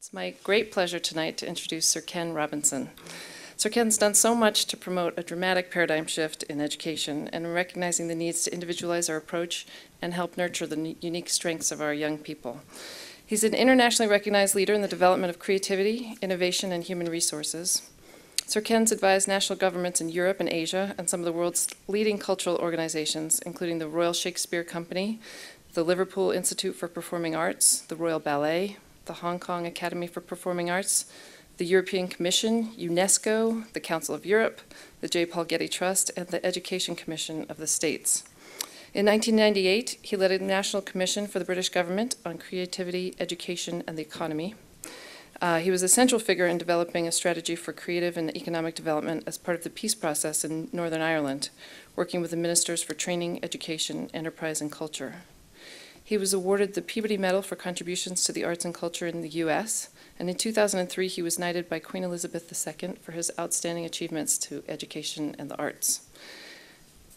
It's my great pleasure tonight to introduce Sir Ken Robinson. Sir Ken's done so much to promote a dramatic paradigm shift in education and in recognizing the needs to individualize our approach and help nurture the unique strengths of our young people. He's an internationally recognized leader in the development of creativity, innovation, and human resources. Sir Ken's advised national governments in Europe and Asia and some of the world's leading cultural organizations, including the Royal Shakespeare Company, the Liverpool Institute for Performing Arts, the Royal Ballet, the Hong Kong Academy for Performing Arts, the European Commission, UNESCO, the Council of Europe, the J. Paul Getty Trust, and the Education Commission of the States. In 1998, he led a national commission for the British government on creativity, education, and the economy. He was a central figure in developing a strategy for creative and economic development as part of the peace process in Northern Ireland, working with the ministers for training, education, enterprise, and culture. He was awarded the Peabody Medal for contributions to the arts and culture in the U.S., and in 2003 he was knighted by Queen Elizabeth II for his outstanding achievements to education and the arts.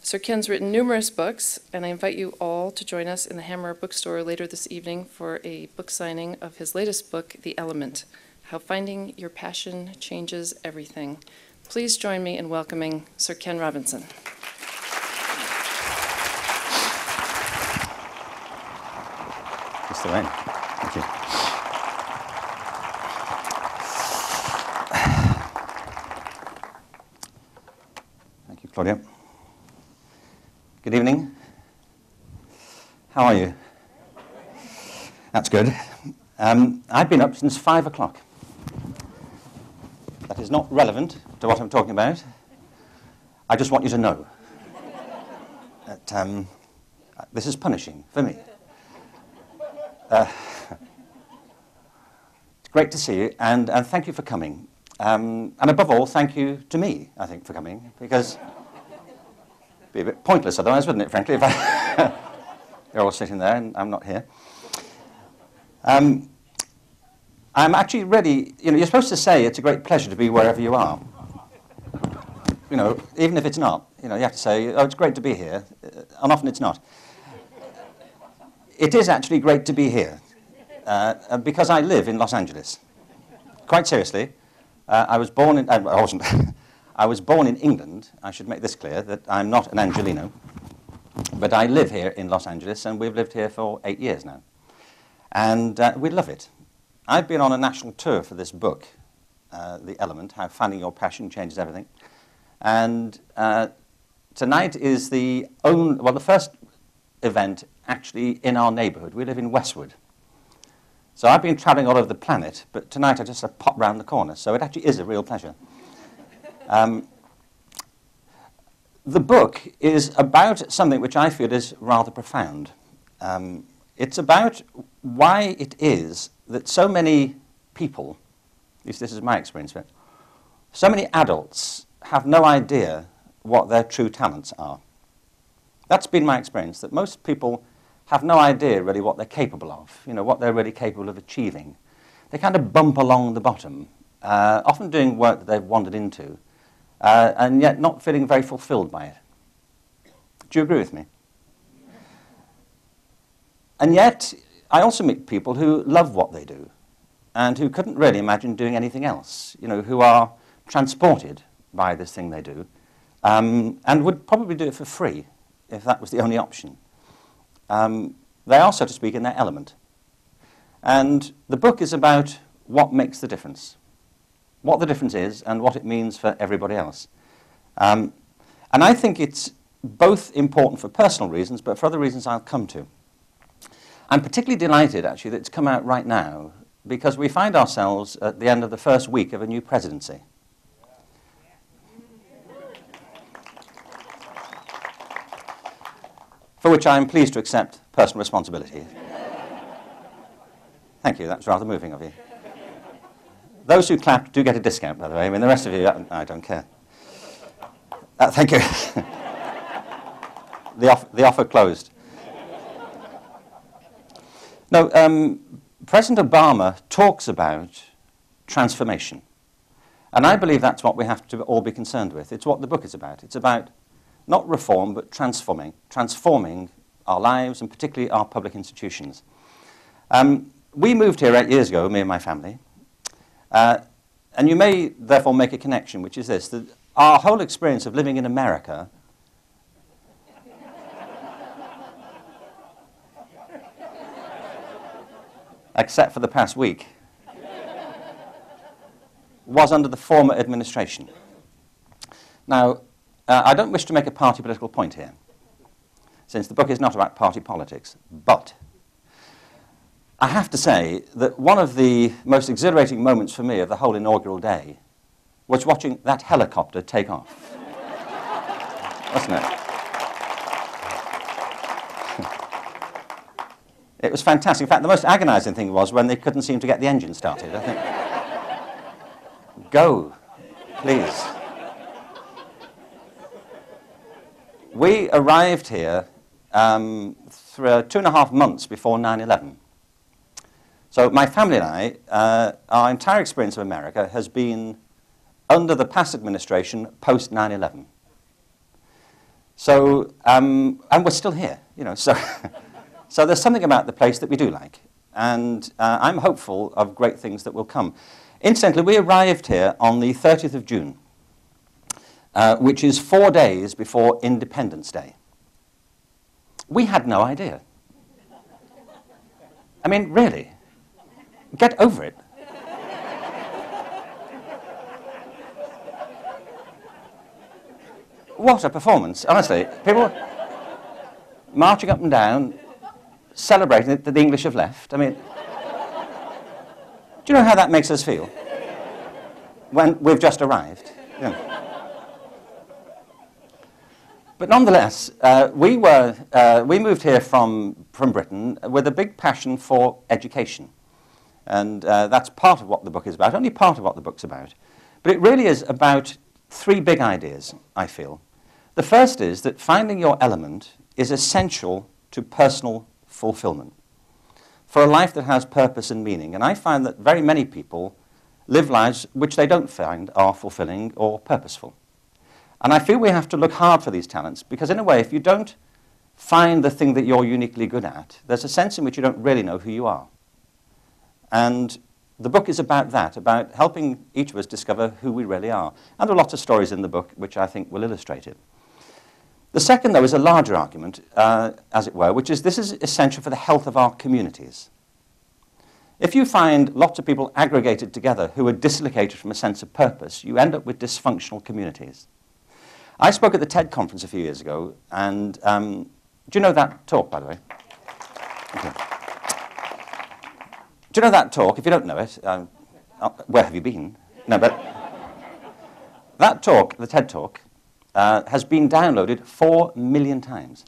Sir Ken's written numerous books, and I invite you all to join us in the Hammer Bookstore later this evening for a book signing of his latest book, The Element: How Finding Your Passion Changes Everything. Please join me in welcoming Sir Ken Robinson. Mr. Wayne, thank you. Thank you, Claudia. Good evening. How are you? That's good. I've been up since 5 o'clock. That is not relevant to what I'm talking about. I just want you to know that this is punishing for me. It's great to see you, and thank you for coming. And above all, thank you to me, I think, for coming, because it'd be a bit pointless otherwise, wouldn't it, frankly, if you're all sitting there and I'm not here. I'm actually ready. You're supposed to say it's a great pleasure to be wherever you are. Even if it's not, you have to say, oh, it's great to be here, and often it's not. It is actually great to be here, because I live in Los Angeles. Quite seriously, I was born in, I wasn't, I was born in England. I should make this clear, that I'm not an Angelino, but I live here in Los Angeles, and we've lived here for 8 years now. And we love it. I've been on a national tour for this book, The Element: How Finding Your Passion Changes Everything. And tonight is the first event actually in our neighborhood. We live in Westwood. So I've been traveling all over the planet, but tonight I just pop round the corner, so it actually is a real pleasure. The book is about something which I feel is rather profound. It's about why it is that so many people, at least this is my experience of it, so many adults have no idea what their true talents are. That's been my experience, that most people have no idea really what they're capable of, what they're really capable of achieving. They kind of bump along the bottom, often doing work that they've wandered into, and yet not feeling very fulfilled by it. Do you agree with me? And yet, I also meet people who love what they do, and who couldn't really imagine doing anything else, who are transported by this thing they do, and would probably do it for free if that was the only option. They are, so to speak, in their element. And the book is about what makes the difference, what the difference is, and what it means for everybody else. And I think it's both important for personal reasons, but for other reasons I'll come to. I'm particularly delighted, actually, that it's come out right now, because we find ourselves at the end of the first week of a new presidency. For which I am pleased to accept personal responsibility. Thank you, that was rather moving of you. Those who clapped do get a discount, by the way. I mean, the rest of you, I don't care. Thank you. The offer closed. No, President Obama talks about transformation. And I believe that's what we have to all be concerned with. It's what the book is about. It's about not reform, but transforming our lives, and particularly our public institutions. We moved here 8 years ago, me and my family, And you may therefore make a connection, which is this, that our whole experience of living in America except for the past week, was under the former administration. Now, I don't wish to make a party political point here, since the book is not about party politics, but I have to say that one of the most exhilarating moments for me of the whole inaugural day was watching that helicopter take off. Wasn't it? It was fantastic. In fact, the most agonizing thing was when they couldn't seem to get the engine started. I think, go, please. We arrived here 2.5 months before 9/11. So my family and I, our entire experience of America has been under the past administration post 9/11. So, and we're still here, you know, so, so there's something about the place that we do like. And I'm hopeful of great things that will come. Incidentally, we arrived here on the 30th of June, which is 4 days before Independence Day. We had no idea. I mean, really, get over it. What a performance, honestly. People marching up and down, celebrating that the English have left. I mean, do you know how that makes us feel when we've just arrived? Yeah. But nonetheless, we moved here from Britain with a big passion for education. And that's part of what the book is about, only part of what the book's about. But it really is about 3 big ideas, I feel. The first is that finding your element is essential to personal fulfillment, for a life that has purpose and meaning. And I find that very many people live lives which they don't find are fulfilling or purposeful. And I feel we have to look hard for these talents, because in a way, if you don't find the thing that you're uniquely good at, there's a sense in which you don't really know who you are. And the book is about that, about helping each of us discover who we really are. And there are lots of stories in the book which I think will illustrate it. The second, though, is a larger argument, as it were, which is this is essential for the health of our communities. If you find lots of people aggregated together who are dislocated from a sense of purpose, you end up with dysfunctional communities. I spoke at the TED conference a few years ago, and do you know that talk, by the way? Okay. Do you know that talk? If you don't know it, where have you been? No, but that talk, the TED talk, has been downloaded 4 million times,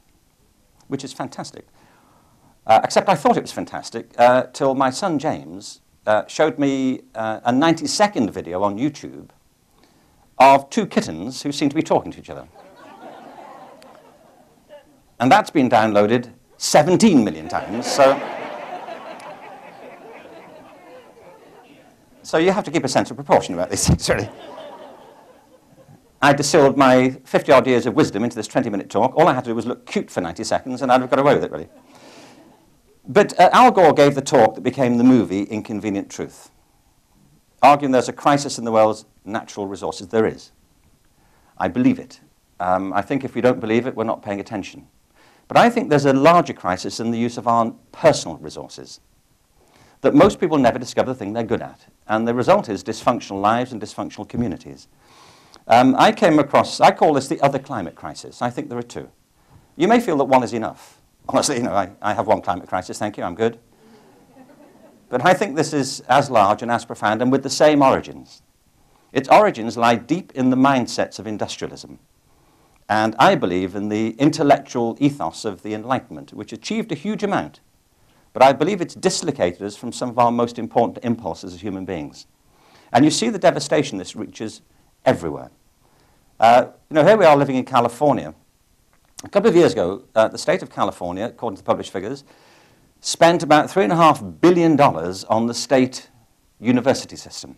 which is fantastic. Except I thought it was fantastic till my son James showed me a 90-second video on YouTube of 2 kittens who seem to be talking to each other. And that's been downloaded 17 million times, so you have to keep a sense of proportion about these things, really. I distilled my 50-odd years of wisdom into this 20-minute talk. All I had to do was look cute for 90 seconds, and I'd have got away with it, really. But Al Gore gave the talk that became the movie Inconvenient Truth, arguing there's a crisis in the world's natural resources. There is. I believe it. I think if we don't believe it, we're not paying attention. But I think there's a larger crisis in the use of our personal resources, that most people never discover the thing they're good at. And the result is dysfunctional lives and dysfunctional communities. I call this the other climate crisis. I think there are 2. You may feel that one is enough. Honestly, you know, I have one climate crisis, thank you, I'm good. But I think this is as large and as profound and with the same origins. Its origins lie deep in the mindsets of industrialism. And I believe in the intellectual ethos of the Enlightenment, which achieved a huge amount. But I believe it's dislocated us from some of our most important impulses as human beings. And you see the devastation this reaches everywhere. You know, here we are living in California. A couple of years ago, the state of California, according to the published figures, spent about $3.5 billion on the state university system.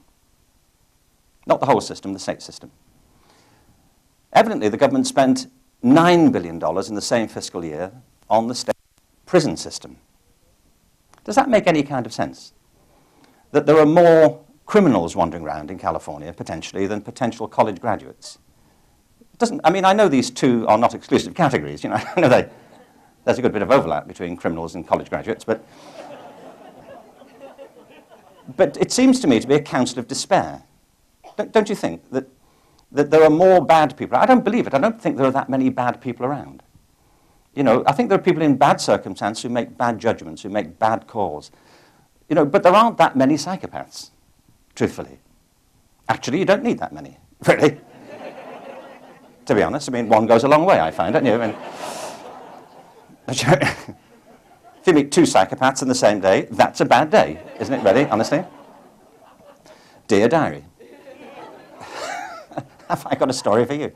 Not the whole system, the state system. Evidently, the government spent $9 billion in the same fiscal year on the state prison system. Does that make any kind of sense? That there are more criminals wandering around in California, potentially, than potential college graduates. I mean, I know these two are not exclusive categories. You know, I know there's a good bit of overlap between criminals and college graduates, but it seems to me to be a counsel of despair. Don't you think that there are more bad people? I don't believe it. I don't think there are that many bad people around. You know, I think there are people in bad circumstances who make bad judgments, who make bad calls. You know, but there aren't that many psychopaths, truthfully. Actually, you don't need that many, really. To be honest, I mean, one goes a long way, I find, don't you? I mean, if you meet two psychopaths in the same day, that's a bad day, isn't it, really, honestly? Dear Diary. Have I got a story for you?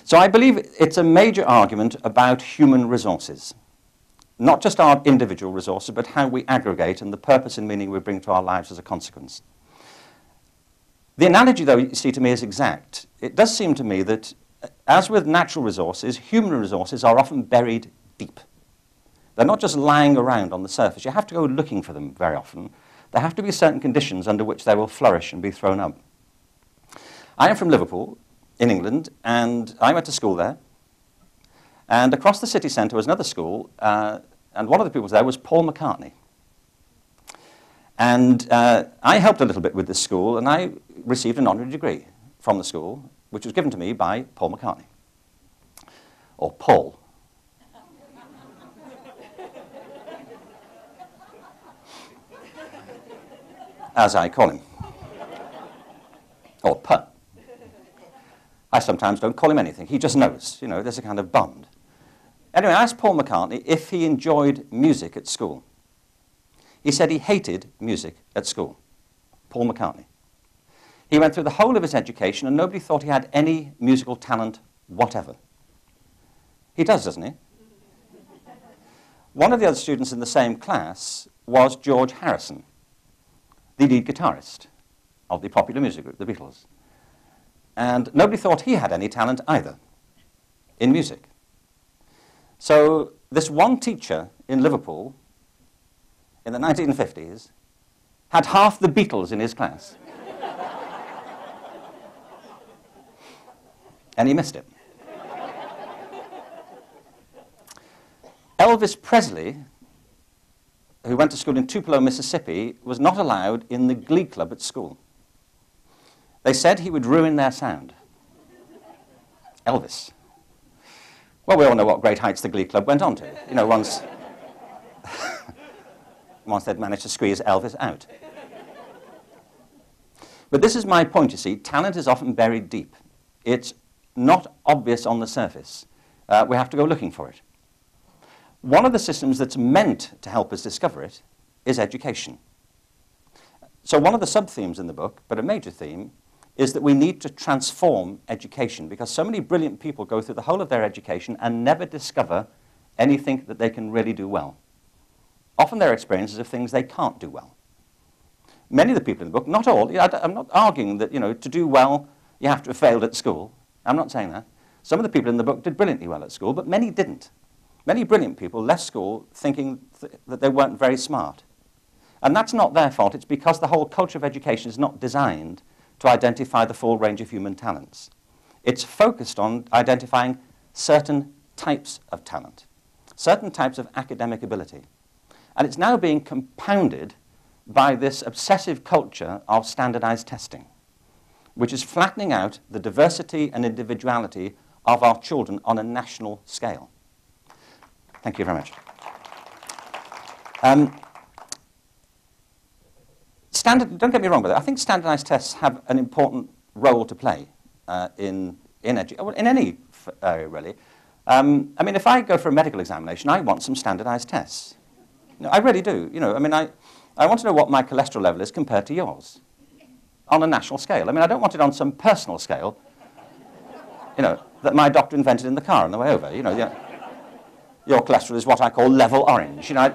So I believe it's a major argument about human resources. Not just our individual resources, but how we aggregate and the purpose and meaning we bring to our lives as a consequence. The analogy, though, you see, to me is exact. It does seem to me that, as with natural resources, human resources are often buried deep. They're not just lying around on the surface. You have to go looking for them very often. There have to be certain conditions under which they will flourish and be thrown up. I am from Liverpool, in England, and I went to school there. And across the city centre was another school, and one of the people there was Paul McCartney. And I helped a little bit with this school, and I received an honorary degree from the school, which was given to me by Paul McCartney. Or Paul. As I call him. Or P. I sometimes don't call him anything. He just knows. You know, there's a kind of bond. Anyway, I asked Paul McCartney if he enjoyed music at school. He said he hated music at school. Paul McCartney. He went through the whole of his education and nobody thought he had any musical talent whatever. He does, doesn't he? One of the other students in the same class was George Harrison, the lead guitarist of the popular music group, the Beatles. And nobody thought he had any talent either in music. So this one teacher in Liverpool in the 1950s had half the Beatles in his class. And he missed it. Elvis Presley, who went to school in Tupelo, Mississippi, was not allowed in the glee club at school. They said he would ruin their sound. Elvis. Well, we all know what great heights the glee club went on to. You know, once they'd managed to squeeze Elvis out. But this is my point, you see. Talent is often buried deep. It's not obvious on the surface. We have to go looking for it. One of the systems that's meant to help us discover it is education. So one of the sub-themes in the book, but a major theme, is that we need to transform education because so many brilliant people go through the whole of their education and never discover anything that they can really do well. Often their experiences of things they can't do well. Many of the people in the book, not all, I'm not arguing that, you know, to do well you have to have failed at school. I'm not saying that. Some of the people in the book did brilliantly well at school, but many didn't. Many brilliant people left school thinking that they weren't very smart. And that's not their fault. It's because the whole culture of education is not designed to identify the full range of human talents. It's focused on identifying certain types of talent, certain types of academic ability. And it's now being compounded by this obsessive culture of standardized testing, which is flattening out the diversity and individuality of our children on a national scale. Thank you very much. Don't get me wrong, but I think standardized tests have an important role to play in any area, really. I mean, if I go for a medical examination, I want some standardized tests. No, I really do. You know, I mean, I want to know what my cholesterol level is compared to yours on a national scale. I mean, I don't want it on some personal scale, you know, that my doctor invented in the car on the way over. You know, your cholesterol is what I call level orange. You know,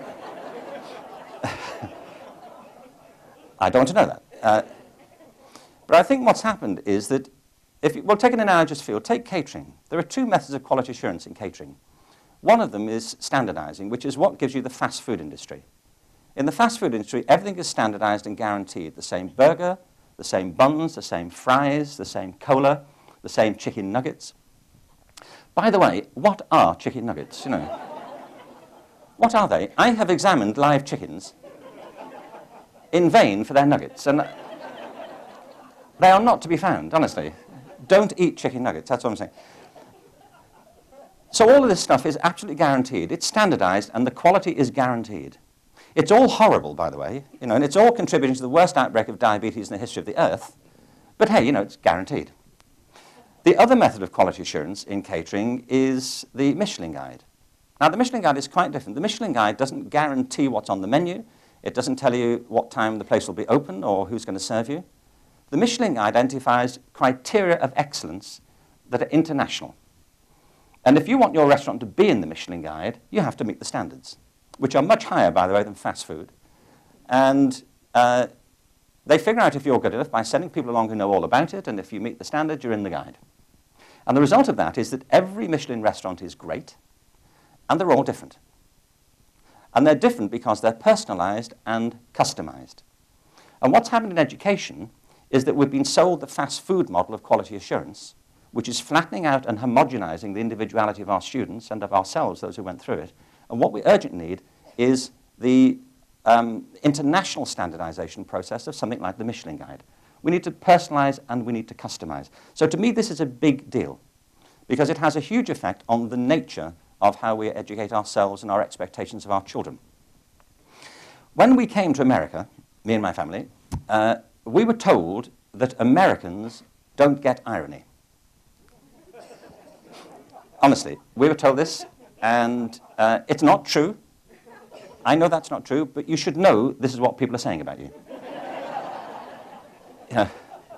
I don't want to know that. But I think what's happened is that well, take an analogous field, take catering. There are two methods of quality assurance in catering. One of them is standardizing, which is what gives you the fast food industry. In the fast food industry, everything is standardized and guaranteed. The same burger, the same buns, the same fries, the same cola, the same chicken nuggets. By the way, what are chicken nuggets? You know, what are they? I have examined live chickens in vain for their nuggets, and they are not to be found, honestly. Don't eat chicken nuggets, that's what I'm saying. So all of this stuff is absolutely guaranteed. It's standardized, and the quality is guaranteed. It's all horrible, by the way, you know, and it's all contributing to the worst outbreak of diabetes in the history of the earth. But hey, you know, it's guaranteed. The other method of quality assurance in catering is the Michelin Guide. Now, the Michelin Guide is quite different. The Michelin Guide doesn't guarantee what's on the menu. It doesn't tell you what time the place will be open or who's going to serve you. The Michelin Guide identifies criteria of excellence that are international. And if you want your restaurant to be in the Michelin Guide, you have to meet the standards, which are much higher, by the way, than fast food. And they figure out if you're good enough by sending people along who know all about it, and if you meet the standard, you're in the guide. And the result of that is that every Michelin restaurant is great, and they're all different. And they're different because they're personalized and customized. And what's happened in education is that we've been sold the fast food model of quality assurance, which is flattening out and homogenizing the individuality of our students and of ourselves, those who went through it. And what we urgently need is the international standardization process of something like the Michelin Guide. We need to personalize and we need to customize. So to me, this is a big deal because it has a huge effect on the nature of how we educate ourselves and our expectations of our children. When we came to America, me and my family, we were told that Americans don't get irony. Honestly, we were told this, and it's not true. I know that's not true, but you should know this is what people are saying about you.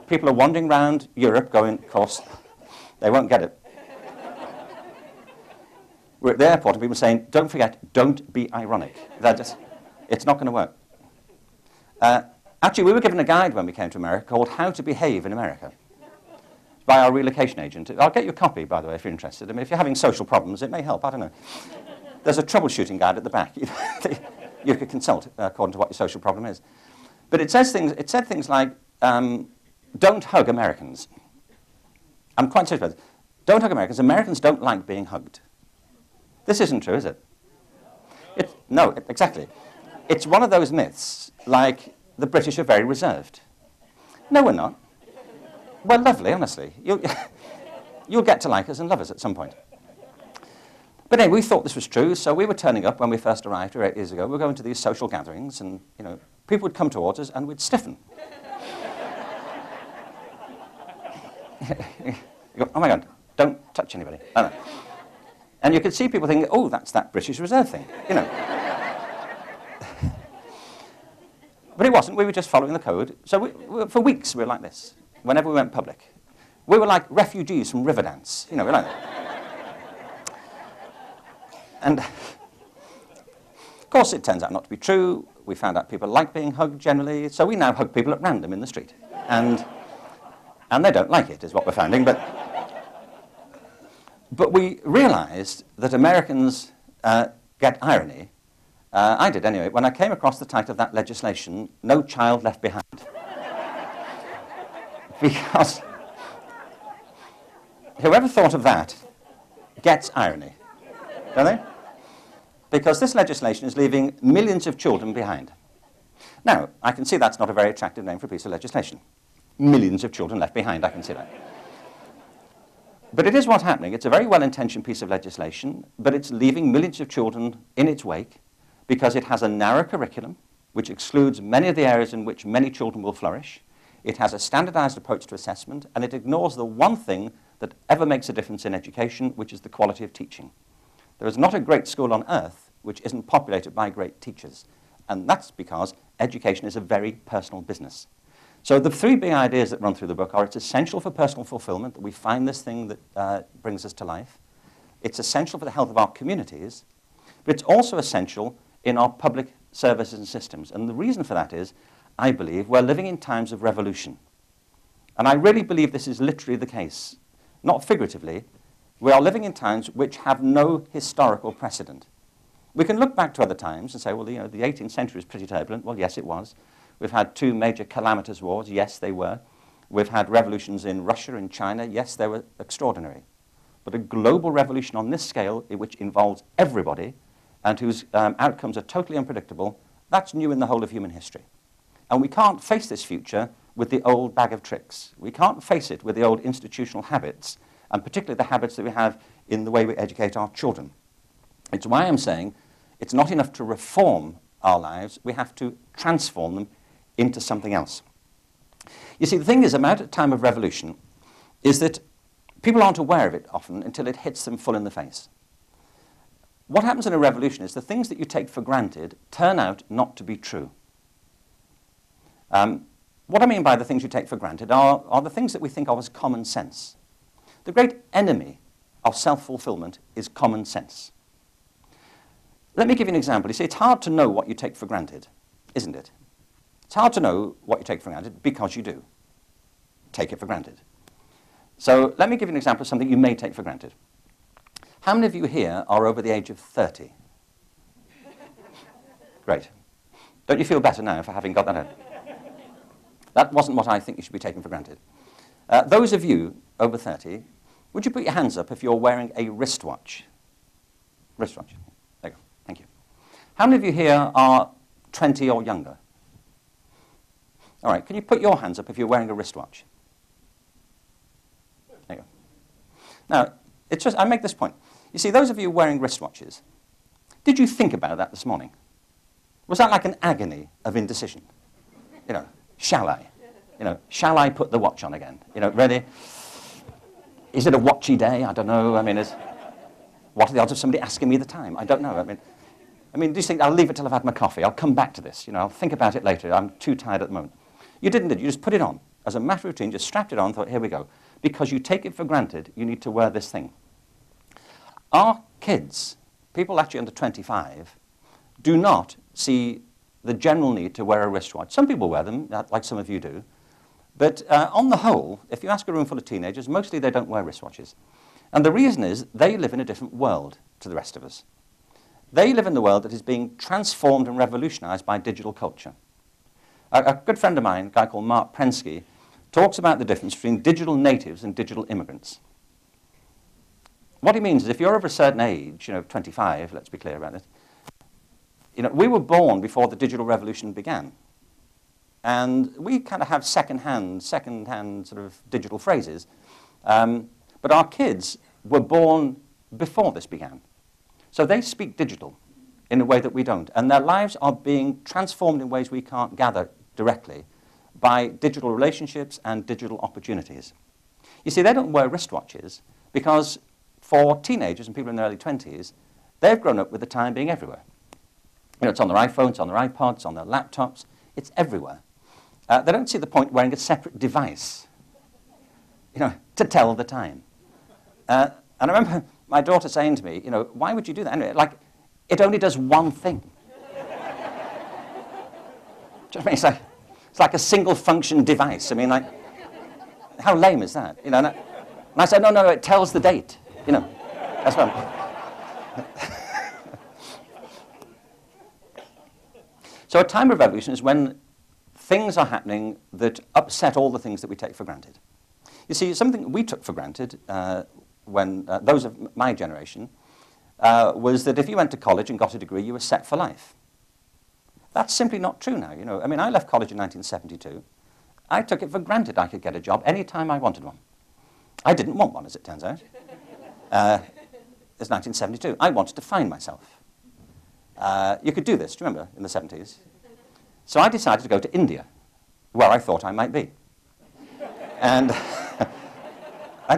People are wandering around Europe going, of course, they won't get it. We're at the airport and people are saying, don't forget, don't be ironic. It's not going to work. Actually, we were given a guide when we came to America called How to Behave in America by our relocation agent. I'll get you a copy, by the way, if you're interested. I mean, if you're having social problems, it may help. I don't know. There's a troubleshooting guide at the back. You could consult according to what your social problem is. But it said things like, don't hug Americans. I'm quite serious about this. Don't hug Americans. Americans don't like being hugged. This isn't true, is it? No, exactly. It's one of those myths, like the British are very reserved. No, we're not. We're lovely, honestly. You'll get to like us and love us at some point. But anyway, we thought this was true, so we were turning up when we first arrived 8 years ago. We were going to these social gatherings, and people would come towards us, and we'd stiffen. You go, oh my God, don't touch anybody. No. And you could see people thinking, oh, that's that British Reserve thing, But it wasn't. We were just following the code. So for weeks, we were like this, whenever we went public. We were like refugees from Riverdance. We're like that. And, of course, it turns out not to be true. We found out people like being hugged generally, so we now hug people at random in the street. And they don't like it, is what we're finding. But we realized that Americans get irony. I did, anyway, when I came across the title of that legislation, No Child Left Behind. Because whoever thought of that gets irony, don't they? Because this legislation is leaving millions of children behind. Now, I can see that's not a very attractive name for a piece of legislation. Millions of children left behind, I can see that. But it is what's happening. It's a very well-intentioned piece of legislation, but it's leaving millions of children in its wake because it has a narrow curriculum, which excludes many of the areas in which many children will flourish. It has a standardized approach to assessment, and it ignores the one thing that ever makes a difference in education, which is the quality of teaching. There is not a great school on earth which isn't populated by great teachers, and that's because education is a very personal business. So the three big ideas that run through the book are it's essential for personal fulfillment that we find this thing that brings us to life. It's essential for the health of our communities, but it's also essential in our public services and systems. And the reason for that is, I believe, we're living in times of revolution. And I really believe this is literally the case, not figuratively. We are living in times which have no historical precedent. We can look back to other times and say, well, the 18th century was pretty turbulent. Well, yes, it was. We've had 2 major calamitous wars. Yes, they were. We've had revolutions in Russia and China. Yes, they were extraordinary. But a global revolution on this scale, which involves everybody and whose outcomes are totally unpredictable, that's new in the whole of human history. And we can't face this future with the old bag of tricks. We can't face it with the old institutional habits, and particularly the habits that we have in the way we educate our children. It's why I'm saying it's not enough to reform our lives. We have to transform them into something else. You see, the thing is about a time of revolution is that people aren't aware of it often until it hits them full in the face. What happens in a revolution is the things that you take for granted turn out not to be true. What I mean by the things you take for granted are the things that we think of as common sense. The great enemy of self-fulfillment is common sense. Let me give you an example. You see, it's hard to know what you take for granted, isn't it? It's hard to know what you take for granted because you do take it for granted. So let me give you an example of something you may take for granted. How many of you here are over the age of 30? Great. Don't you feel better now for having got that out? That wasn't what I think you should be taking for granted. Those of you over 30, would you put your hands up if you're wearing a wristwatch? Wristwatch. There you go. Thank you. How many of you here are 20 or younger? All right. Can you put your hands up if you're wearing a wristwatch? There you go. Now, it's just, I make this point. You see, those of you wearing wristwatches, did you think about that this morning? Was that like an agony of indecision? Shall I? Shall I put the watch on again? Ready? Is it a watchy day? I don't know. I mean, what are the odds of somebody asking me the time? I don't know. I mean, do you think I'll leave it till I've had my coffee? I'll come back to this. I'll think about it later. I'm too tired at the moment. You didn't, did you? You just put it on. As a matter of routine, just strapped it on and thought, here we go. Because you take it for granted, you need to wear this thing. Our kids, people actually under 25, do not see the general need to wear a wristwatch. Some people wear them, like some of you do. But on the whole, if you ask a room full of teenagers, mostly they don't wear wristwatches. And the reason is they live in a different world to the rest of us. They live in the world that is being transformed and revolutionized by digital culture. A good friend of mine, a guy called Mark Prensky, talks about the difference between digital natives and digital immigrants. What he means is if you're over a certain age, 25, let's be clear about it, we were born before the digital revolution began. And we kind of have second-hand sort of digital phrases. But our kids were born before this began. So they speak digital in a way that we don't. And their lives are being transformed in ways we can't gather directly by digital relationships and digital opportunities. You see, they don't wear wristwatches because for teenagers and people in their early 20s, they've grown up with the time being everywhere. It's on their iPhones, on their iPods, on their laptops. It's everywhere. They don't see the point wearing a separate device, to tell the time. And I remember my daughter saying to me, why would you do that? Anyway, it only does one thing. Do you know what I mean? It's like a single-function device. I mean, how lame is that? And I said, no, it tells the date. That's what So a time of revolution is when things are happening that upset all the things that we take for granted. You see, something we took for granted when those of my generation was that if you went to college and got a degree, you were set for life. That's simply not true now. I mean, I left college in 1972. I took it for granted I could get a job any time I wanted one. I didn't want one, as it turns out. It's 1972. I wanted to find myself. You could do this, do you remember, in the 70s? So I decided to go to India, where I thought I might be. And I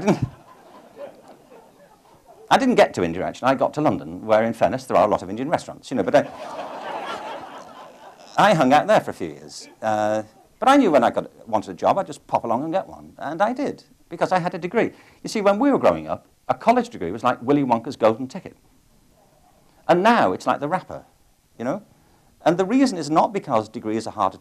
didn't get to India, actually. I got to London, where, in fairness, there are a lot of Indian restaurants, but I hung out there for a few years. But I knew when I wanted a job, I'd just pop along and get one. And I did, because I had a degree. You see, when we were growing up, a college degree was like Willy Wonka's golden ticket. And now it's like the wrapper, And the reason is not because degrees are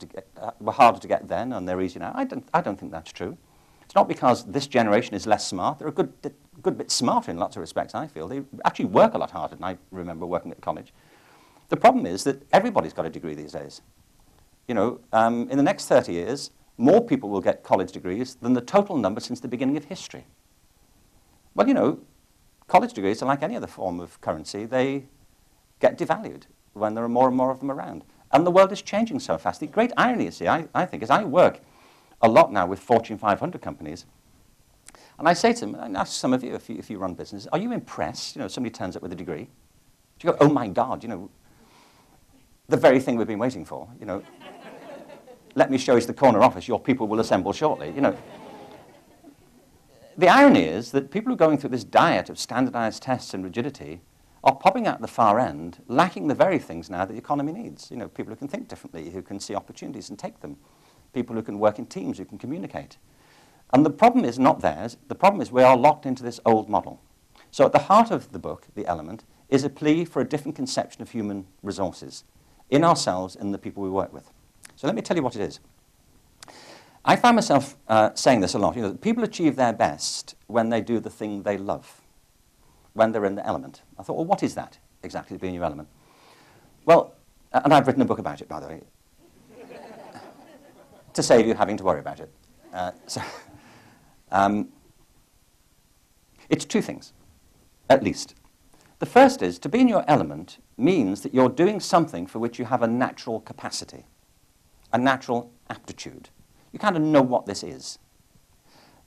were harder to get then and they're easier now. I don't think that's true. It's not because this generation is less smart. They're a good bit smarter in lots of respects, I feel. They actually work a lot harder than I remember working at college. The problem is that everybody's got a degree these days. You know, in the next 30 years, more people will get college degrees than the total number since the beginning of history. Well, you know, college degrees are like any other form of currency. They get devalued when there are more and more of them around. And the world is changing so fast. The great irony, you see, I think, is I work a lot now with Fortune 500 companies. And I say to them, and ask some of you if you run businesses, are you impressed? You know, somebody turns up with a degree. Do you go, oh my God, you know, the very thing we've been waiting for, you know. Let me show you the corner office. Your people will assemble shortly, you know. The irony is that people who are going through this diet of standardized tests and rigidity are popping out the far end, lacking the very things now that the economy needs. You know, people who can think differently, who can see opportunities and take them. People who can work in teams, who can communicate. And the problem is not theirs. The problem is we are locked into this old model. So at the heart of the book, The Element, is a plea for a different conception of human resources in ourselves and the people we work with. So let me tell you what it is. I find myself saying this a lot. You know, people achieve their best when they do the thing they love, when they're in the element. I thought, well, what is that exactly, to be in your element? Well, and I've written a book about it, by the way, to save you having to worry about it. It's two things, at least. The first is, to be in your element means that you're doing something for which you have a natural capacity, a natural aptitude. You kind of know what this is.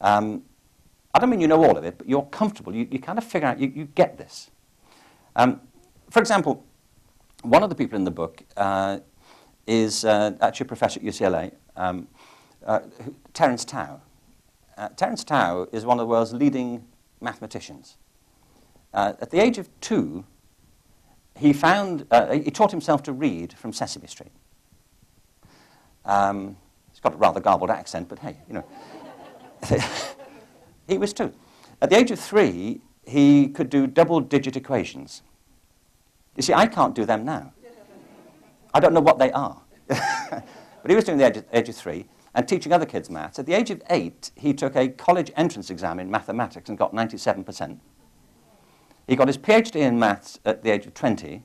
I don't mean you know all of it, but you're comfortable. You kind of figure out, you get this. For example, one of the people in the book is actually a professor at UCLA, Terence Tao. Terence Tao is one of the world's leading mathematicians. At the age of 2, he taught himself to read from Sesame Street. He's got a rather garbled accent, but hey, you know. He was 2. At the age of 3, he could do double-digit equations. You see, I can't do them now. I don't know what they are. But he was doing the age of 3 and teaching other kids maths. At the age of 8, he took a college entrance exam in mathematics and got 97%. He got his PhD in maths at the age of 20,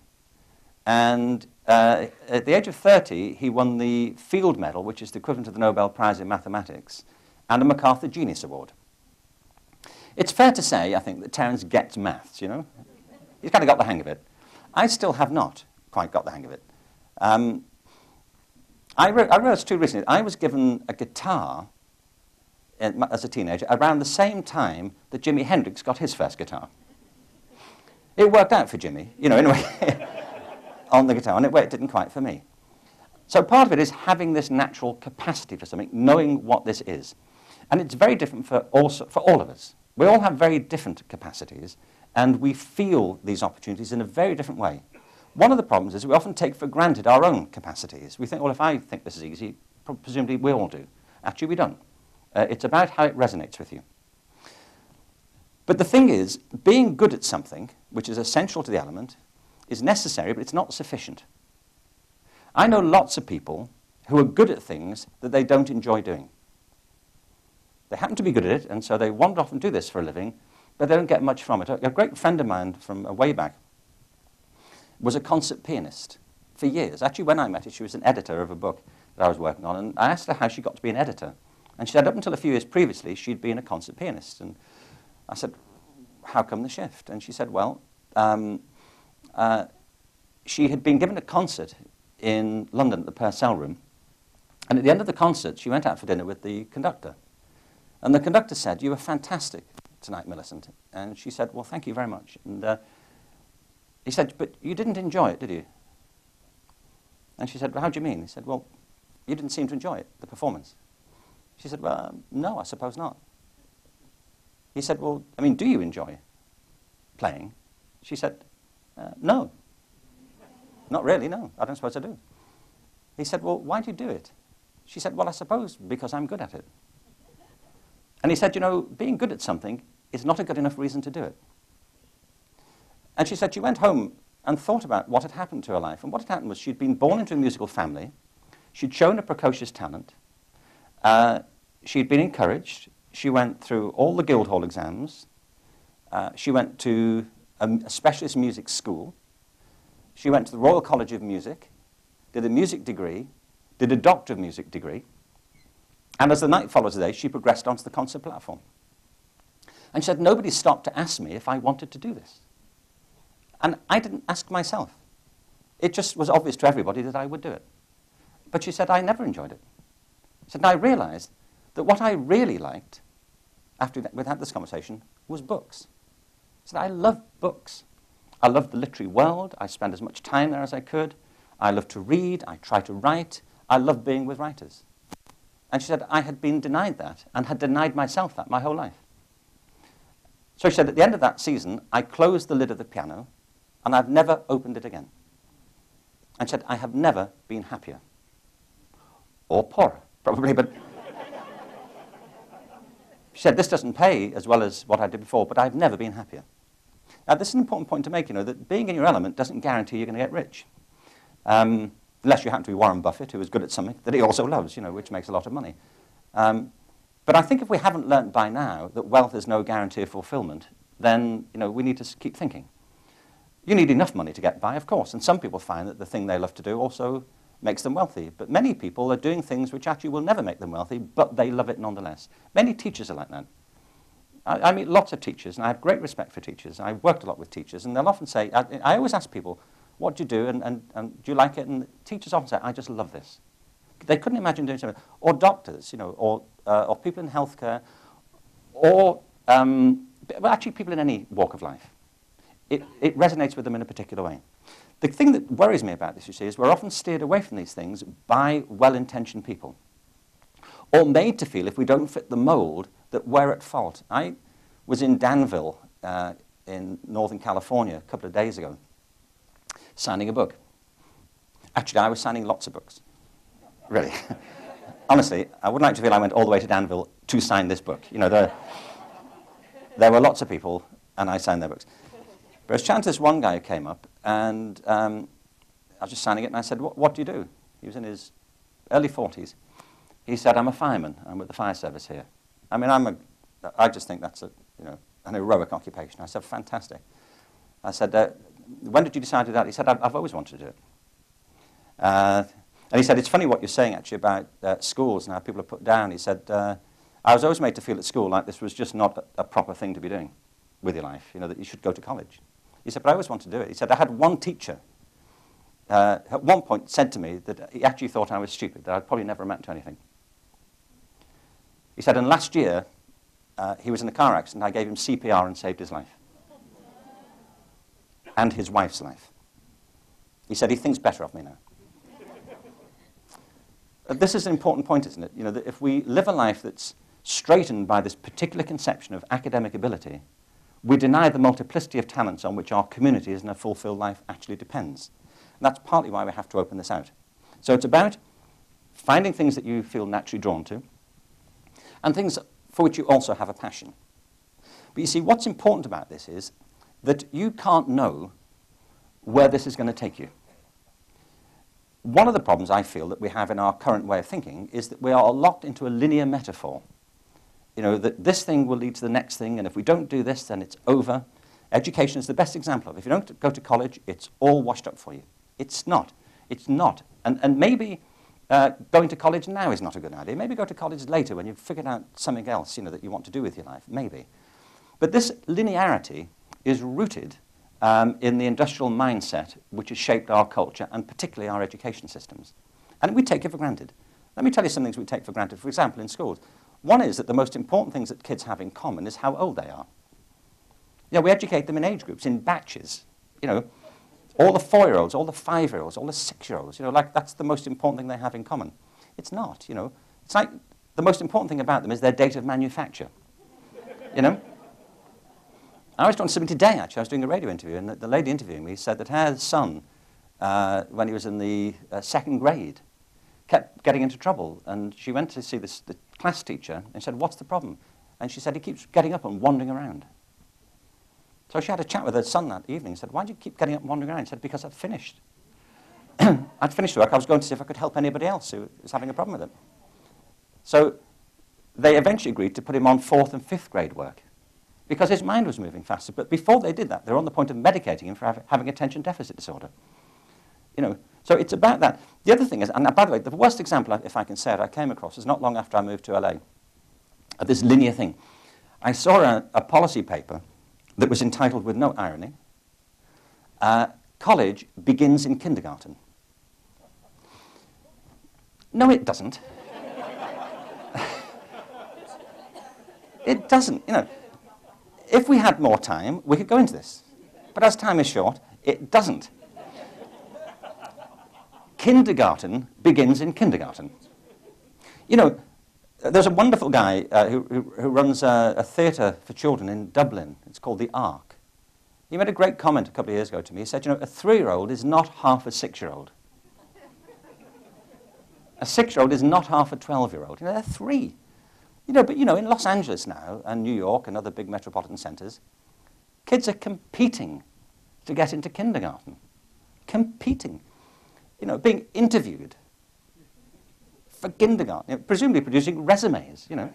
and at the age of 30, he won the Field Medal, which is the equivalent of the Nobel Prize in Mathematics, and a MacArthur Genius Award. It's fair to say, I think, that Terence gets maths, you know. He's kind of got the hang of it. I still have not quite got the hang of it. I realized too recently, I was given a guitar as a teenager around the same time that Jimi Hendrix got his first guitar. It worked out for Jimmy, you know, in a way, on the guitar, and it didn't quite for me. So part of it is having this natural capacity for something, knowing what this is. And it's very different for all of us. We all have very different capacities, and we feel these opportunities in a very different way. One of the problems is we often take for granted our own capacities. We think, well, if I think this is easy, presumably we all do. Actually, we don't. It's about how it resonates with you. But the thing is, being good at something, which is essential to the element, is necessary, but it's not sufficient. I know lots of people who are good at things that they don't enjoy doing. They happen to be good at it, and so they wander off and do this for a living, but they don't get much from it. A great friend of mine from way back was a concert pianist for years. Actually, when I met her, she was an editor of a book that I was working on, and I asked her how she got to be an editor. And she said up until a few years previously, she'd been a concert pianist. And I said, how come the shift? And she said, well, she had been given a concert in London at the Purcell Room, and at the end of the concert, she went out for dinner with the conductor. And the conductor said, you were fantastic tonight, Millicent. And she said, well, thank you very much. And he said, but you didn't enjoy it, did you? And she said, well, how do you mean? He said, well, you didn't seem to enjoy it, the performance. She said, well, no, I suppose not. He said, well, I mean, do you enjoy playing? She said, no. Not really, no. I don't suppose I do. He said, well, why do you do it? She said, well, I suppose because I'm good at it. And he said, you know, being good at something is not a good enough reason to do it. And she said she went home and thought about what had happened to her life. And what had happened was she'd been born into a musical family. She'd shown a precocious talent. She'd been encouraged. She went through all the Guildhall exams. She went to a specialist music school. She went to the Royal College of Music, did a music degree, did a Doctor of Music degree, and as the night followed the day, she progressed onto the concert platform. And she said, nobody stopped to ask me if I wanted to do this. And I didn't ask myself. It just was obvious to everybody that I would do it. But she said, I never enjoyed it. She said, and I realized that what I really liked, after we'd had this conversation, was books. She said, I love books. I love the literary world. I spend as much time there as I could. I love to read. I try to write. I love being with writers. And she said, I had been denied that and had denied myself that my whole life. So she said, at the end of that season, I closed the lid of the piano and I've never opened it again. And she said, I have never been happier. Or poorer, probably, but she said, this doesn't pay as well as what I did before, but I've never been happier. Now, this is an important point to make, that being in your element doesn't guarantee you're going to get rich. Unless you happen to be Warren Buffett, who is good at something that he also loves, which makes a lot of money. But I think if we haven't learnt by now that wealth is no guarantee of fulfillment, then, we need to keep thinking. You need enough money to get by, of course, and some people find that the thing they love to do also makes them wealthy. But many people are doing things which actually will never make them wealthy, but they love it nonetheless. Many teachers are like that. I meet lots of teachers, and I have great respect for teachers. I've worked a lot with teachers, and they'll often say, I always ask people, what do you do, and do you like it? And teachers often say, I just love this. They couldn't imagine doing something. Or doctors, or people in healthcare, or actually people in any walk of life. It resonates with them in a particular way. The thing that worries me about this, you see, is we're often steered away from these things by well-intentioned people, or made to feel, if we don't fit the mold, that we're at fault. I was in Danville in Northern California a couple of days ago, signing a book. Actually, I was signing lots of books, really. Honestly, I wouldn't like to feel I went all the way to Danville to sign this book. There were lots of people, and I signed their books. But as chance, this one guy who came up, and I was just signing it, and I said, what do you do? He was in his early 40s. He said, I'm a fireman. I'm with the fire service here. I mean, I just think that's an heroic occupation. I said, fantastic. I said, when did you decide to do that? He said, I've always wanted to do it. And he said, it's funny what you're saying, actually, about schools and how people are put down. He said, I was always made to feel at school like this was just not a proper thing to be doing with your life, that you should go to college. He said, but I always wanted to do it. He said, I had one teacher at one point said to me that he actually thought I was stupid, that I'd probably never amount to anything. He said, and last year, he was in a car accident. I gave him CPR and saved his life. And his wife's life. He said, he thinks better of me now. This is an important point, isn't it? That if we live a life that's straightened by this particular conception of academic ability, we deny the multiplicity of talents on which our communities and a fulfilled life actually depends. And that's partly why we have to open this out. So it's about finding things that you feel naturally drawn to, and things for which you also have a passion. But you see, what's important about this is that you can't know where this is going to take you. One of the problems I feel that we have in our current way of thinking is that we are locked into a linear metaphor. That this thing will lead to the next thing, and if we don't do this, then it's over. Education is the best example of it. If you don't go to college, it's all washed up for you. It's not. It's not. And maybe going to college now is not a good idea. Maybe go to college later when you've figured out something else, that you want to do with your life. Maybe. But this linearity is rooted in the industrial mindset which has shaped our culture and particularly our education systems. And we take it for granted. Let me tell you some things we take for granted, for example, in schools. One is that the most important things that kids have in common is how old they are. We educate them in age groups, in batches. All the 4-year-olds, all the 5-year-olds, all the 6-year-olds, that's the most important thing they have in common. It's not, It's like the most important thing about them is their date of manufacture, I was doing something today, actually. I was doing a radio interview, and the lady interviewing me said that her son, when he was in the 2nd grade, kept getting into trouble. And she went to see the class teacher and said, what's the problem? And she said, he keeps getting up and wandering around. So she had a chat with her son that evening and said, why do you keep getting up and wandering around? He said, because I'd finished. I'd finished work. I was going to see if I could help anybody else who was having a problem with it. So they eventually agreed to put him on 4th and 5th grade work because his mind was moving faster. But before they did that, they were on the point of medicating him for having attention deficit disorder. You know, so it's about that. The other thing is, and by the way, the worst example, if I can say it, I came across is not long after I moved to LA, of this linear thing. I saw a policy paper that was entitled, with no irony, College Begins in Kindergarten. No, it doesn't. It doesn't. You know, if we had more time, we could go into this. But as time is short, it doesn't. Kindergarten begins in kindergarten. You know, there's a wonderful guy who runs a theatre for children in Dublin. It's called The Ark. He made a great comment a couple of years ago to me. He said, you know, a 3-year-old is not half a 6-year-old. A 6-year-old is not half a 12-year-old. You know, they're 3. You know, but, you know, in Los Angeles now, and New York and other big metropolitan centres, kids are competing to get into kindergarten. Competing. You know, being interviewed for kindergarten, you know, presumably producing resumes, you know.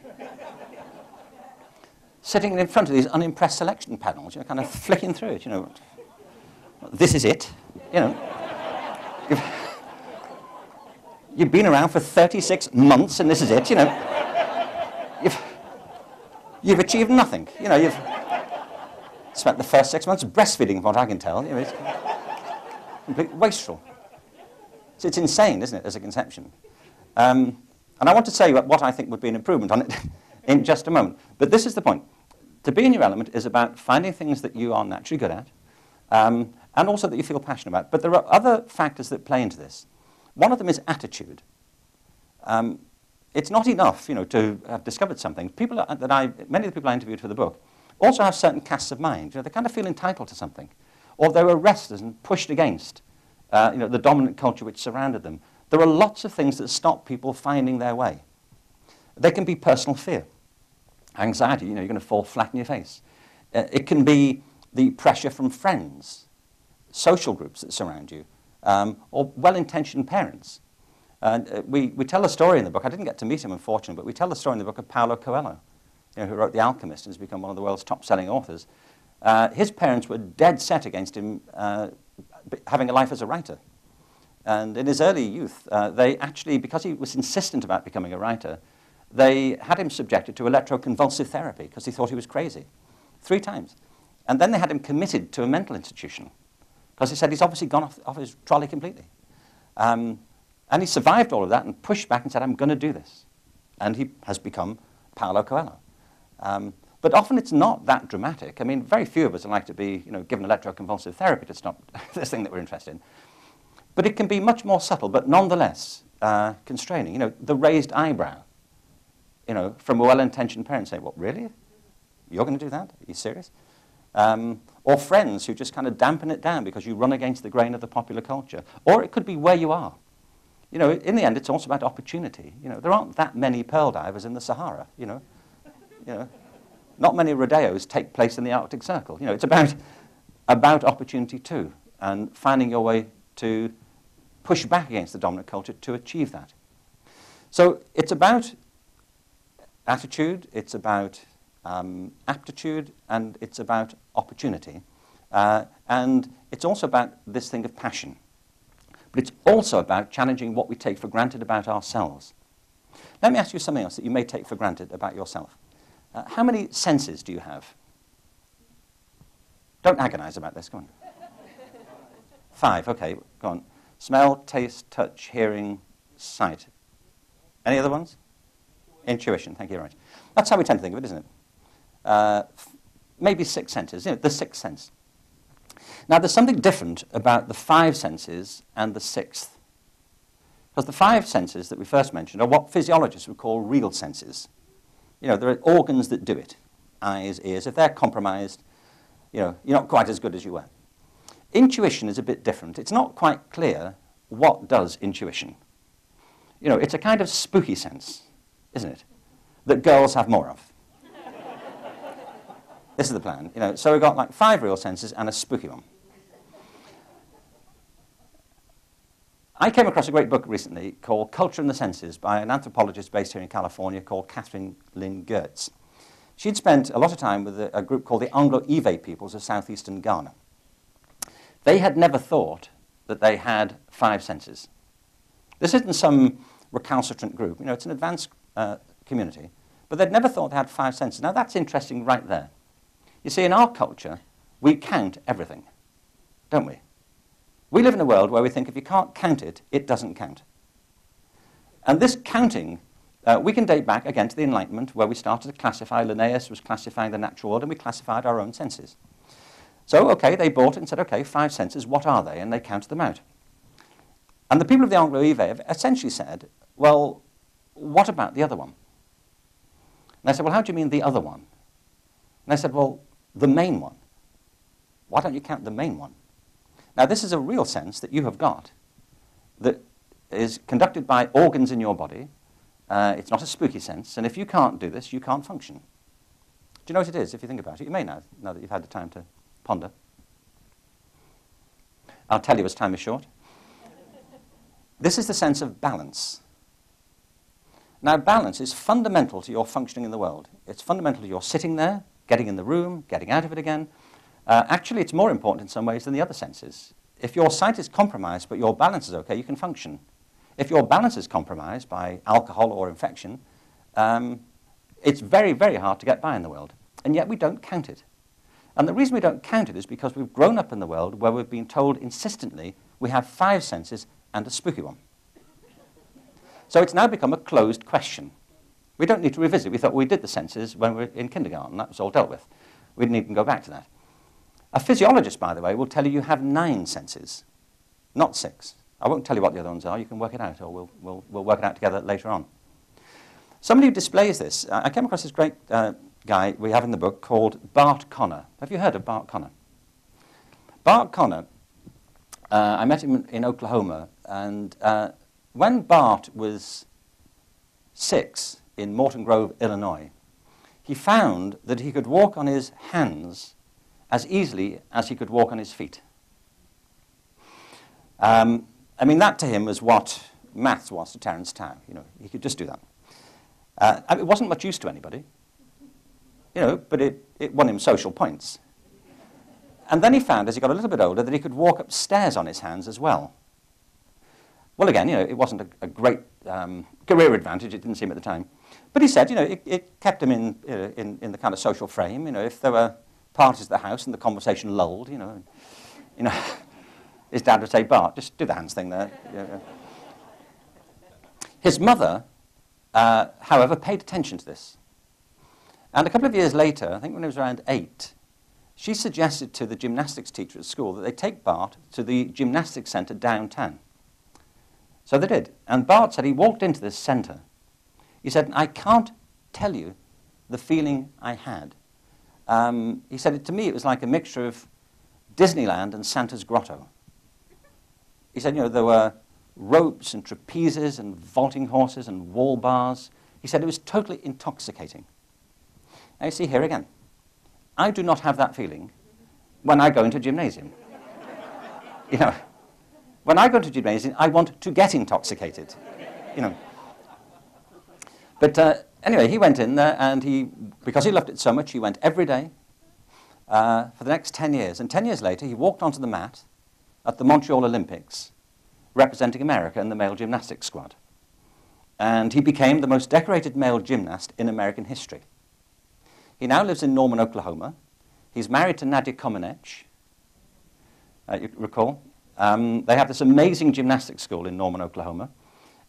Sitting in front of these unimpressed selection panels, you know, kind of flicking through it, you know. This is it, you know. You've been around for 36 months and this is it, you know. You've achieved nothing, you know. You've spent the first 6 months breastfeeding, from what I can tell. You know, it's completely wasteful. So it's insane, isn't it, as a conception? And I want to say what I think would be an improvement on it in just a moment. But this is the point. To be in your element is about finding things that you are naturally good at, and also that you feel passionate about. But there are other factors that play into this. One of them is attitude. It's not enough, you know, to have discovered something. Many of the people I interviewed for the book also have certain casts of mind. You know, they kind of feel entitled to something, or they were restless and pushed against, you know, the dominant culture which surrounded them. There are lots of things that stop people finding their way. They can be personal fear, anxiety. You know, you're going to fall flat in your face. It can be the pressure from friends, social groups that surround you, or well-intentioned parents. We tell a story in the book. I didn't get to meet him, unfortunately, but we tell the story in the book of Paulo Coelho, you know, who wrote The Alchemist and has become one of the world's top-selling authors. His parents were dead set against him having a life as a writer. And in his early youth, they actually, because he was insistent about becoming a writer, they had him subjected to electroconvulsive therapy because he thought he was crazy, 3 times. And then they had him committed to a mental institution because he said he's obviously gone off his trolley completely. And he survived all of that and pushed back and said, I'm going to do this. And he has become Paulo Coelho. But often it's not that dramatic. I mean, very few of us would like to be, you know, given electroconvulsive therapy to stop this thing that we're interested in. But it can be much more subtle, but nonetheless constraining. You know, the raised eyebrow, you know, from a well-intentioned parent saying, what, really? You're going to do that? Are you serious? Or friends who just kind of dampen it down because you run against the grain of the popular culture. Or it could be where you are. You know, in the end, it's also about opportunity. You know, there aren't that many pearl divers in the Sahara, you know. Not many rodeos take place in the Arctic Circle. You know, it's about opportunity too, and finding your way to push back against the dominant culture to achieve that. So it's about attitude, it's about aptitude, and it's about opportunity. And it's also about this thing of passion. But it's also about challenging what we take for granted about ourselves. Let me ask you something else that you may take for granted about yourself. How many senses do you have? Don't agonize about this, go on. 5, okay, go on. Smell, taste, touch, hearing, sight. Any other ones? Intuition, thank you very much. That's how we tend to think of it, isn't it? Maybe 6 senses, you know, the 6th sense. Now, there's something different about the 5 senses and the 6th. Because the 5 senses that we first mentioned are what physiologists would call real senses. You know, there are organs that do it. Eyes, ears. If they're compromised, you know, you're not quite as good as you were. Intuition is a bit different. It's not quite clear what does intuition. You know, it's a kind of spooky sense, isn't it? That girls have more of. This is the plan. You know, so we've got like 5 real senses and a spooky one. I came across a great book recently called Culture and the Senses by an anthropologist based here in California called Catering Gertz. She'd spent a lot of time with a group called the Anglo-Ewe peoples of southeastern Ghana. They had never thought that they had 5 senses. This isn't some recalcitrant group. You know, it's an advanced community. But they'd never thought they had 5 senses. Now, that's interesting right there. You see, in our culture, we count everything, don't we? We live in a world where we think if you can't count it, it doesn't count. And this counting, we can date back again to the Enlightenment, where we started to classify. Linnaeus was classifying the natural world, and we classified our own senses. So, okay, they bought it and said, okay, 5 senses, what are they? And they counted them out. And the people of the Anglo-Yves have essentially said, well, what about the other one? And I said, well, how do you mean the other one? And I said, well, the main one. Why don't you count the main one? Now, this is a real sense that you have got that is conducted by organs in your body. It's not a spooky sense, and if you can't do this, you can't function. Do you know what it is, if you think about it? You may know that you've had the time to ponder. I'll tell you as time is short. This is the sense of balance. Now, balance is fundamental to your functioning in the world. It's fundamental to your sitting there, getting in the room, getting out of it again. Actually, it's more important in some ways than the other senses. If your sight is compromised but your balance is okay, you can function. If your balance is compromised by alcohol or infection, it's very, very hard to get by in the world. And yet we don't count it. And the reason we don't count it is because we've grown up in the world where we've been told insistently we have 5 senses and a spooky one. So it's now become a closed question. We don't need to revisit. We thought we did the senses when we were in kindergarten. That was all dealt with. We didn't even go back to that. A physiologist, by the way, will tell you you have 9 senses, not 6. I won't tell you what the other ones are. You can work it out, or we'll work it out together later on. Somebody who displays this, I came across this great guy we have in the book called Bart Conner. Have you heard of Bart Conner? Bart Conner, I met him in Oklahoma, and when Bart was 6 in Morton Grove, Illinois, he found that he could walk on his hands as easily as he could walk on his feet. I mean, that to him was what maths was to Terence Tao. You know, he could just do that. It wasn't much use to anybody, you know, but it won him social points. And then he found, as he got a little bit older, that he could walk upstairs on his hands as well. Well, again, you know, it wasn't a great career advantage, it didn't seem at the time. But he said, you know, it kept him in the kind of social frame. You know, if there were parties at the house and the conversation lulled, you know, his dad would say, Bart, just do the hands thing there. Yeah. His mother, however, paid attention to this. And a couple of years later, I think when he was around 8, she suggested to the gymnastics teacher at school that they take Bart to the gymnastics centre downtown. So they did. And Bart said he walked into this centre. He said, I can't tell you the feeling I had. He said, to me, it was like a mixture of Disneyland and Santa's Grotto. He said, you know, there were ropes and trapezes and vaulting horses and wall bars. He said it was totally intoxicating. Now, you see here again, I do not have that feeling when I go into a gymnasium. You know, when I go into a gymnasium, I want to get intoxicated, you know. But anyway, he went in there, and because he loved it so much, he went every day for the next 10 years. And 10 years later, he walked onto the mat at the Montreal Olympics, representing America in the male gymnastics squad. And he became the most decorated male gymnast in American history. He now lives in Norman, Oklahoma. He's married to Nadia Comaneci, you recall. They have this amazing gymnastics school in Norman, Oklahoma.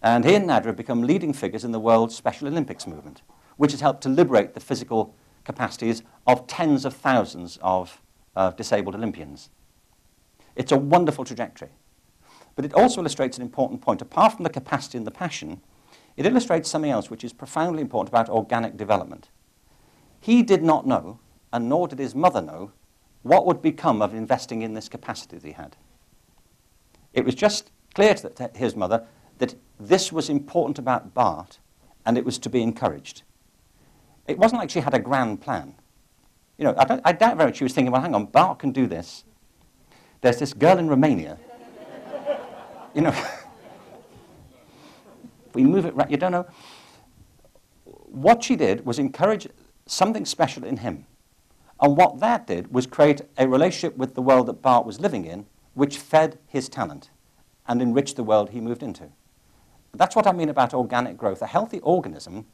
And he and Nadia have become leading figures in the world Special Olympics movement, which has helped to liberate the physical capacities of tens of thousands of disabled Olympians. It's a wonderful trajectory. But it also illustrates an important point. Apart from the capacity and the passion, it illustrates something else which is profoundly important about organic development. He did not know, and nor did his mother know, what would become of investing in this capacity that he had. It was just clear to his mother that this was important about Bart, and it was to be encouraged. It wasn't like she had a grand plan. You know, I doubt very much she was thinking, well, hang on, Bart can do this. There's this girl in Romania. You know, we move it right, you don't know. What she did was encourage something special in him. And what that did was create a relationship with the world that Bart was living in, which fed his talent and enriched the world he moved into. That's what I mean about organic growth. A healthy organism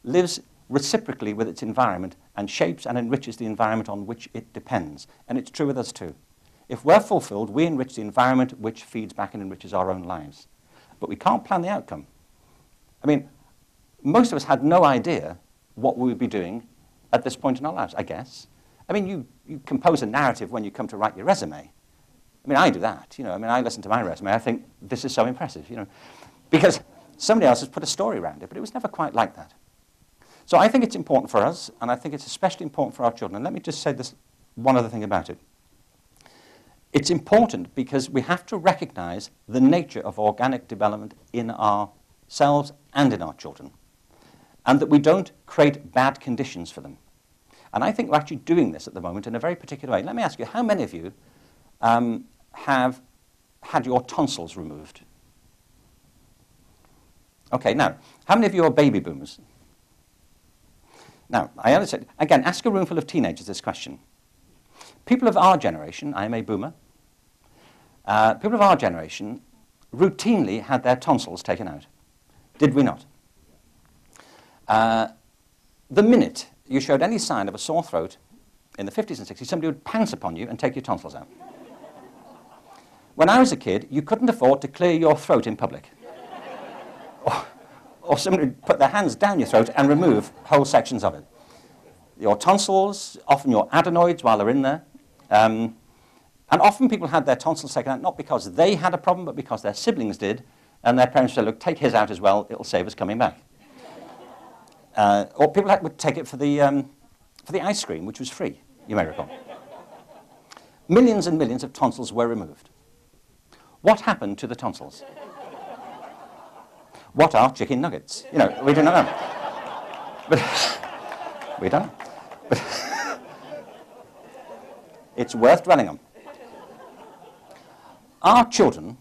lives reciprocally with its environment and shapes and enriches the environment on which it depends. And it's true with us too. If we're fulfilled, we enrich the environment which feeds back and enriches our own lives. But we can't plan the outcome. I mean, most of us had no idea what we would be doing at this point in our lives, I guess. I mean, you compose a narrative when you come to write your resume. I mean, I do that. I mean, I listen to my resume. I think, this is so impressive, because somebody else has put a story around it, but it was never quite like that. So I think it's important for us, and I think it's especially important for our children. And let me just say this one other thing about it. It's important because we have to recognize the nature of organic development in ourselves and in our children, and that we don't create bad conditions for them. And I think we're actually doing this at the moment in a very particular way. Let me ask you, how many of you have had your tonsils removed? Okay, now, how many of you are baby boomers? Now, I understand, again, ask a room full of teenagers this question. People of our generation, I am a boomer, people of our generation routinely had their tonsils taken out. Did we not? The minute you showed any sign of a sore throat in the 50s and 60s, somebody would pounce upon you and take your tonsils out. When I was a kid, you couldn't afford to clear your throat in public. Or somebody would put their hands down your throat and remove whole sections of it. Your tonsils, often your adenoids while they're in there. And often people had their tonsils taken out not because they had a problem, but because their siblings did. And their parents said, look, take his out as well, it'll save us coming back. Or people would take it for the ice cream, which was free, you may recall. Millions and millions of tonsils were removed. What happened to the tonsils? What are chicken nuggets? We do not know. But we don't. But it's worth dwelling on. Our children,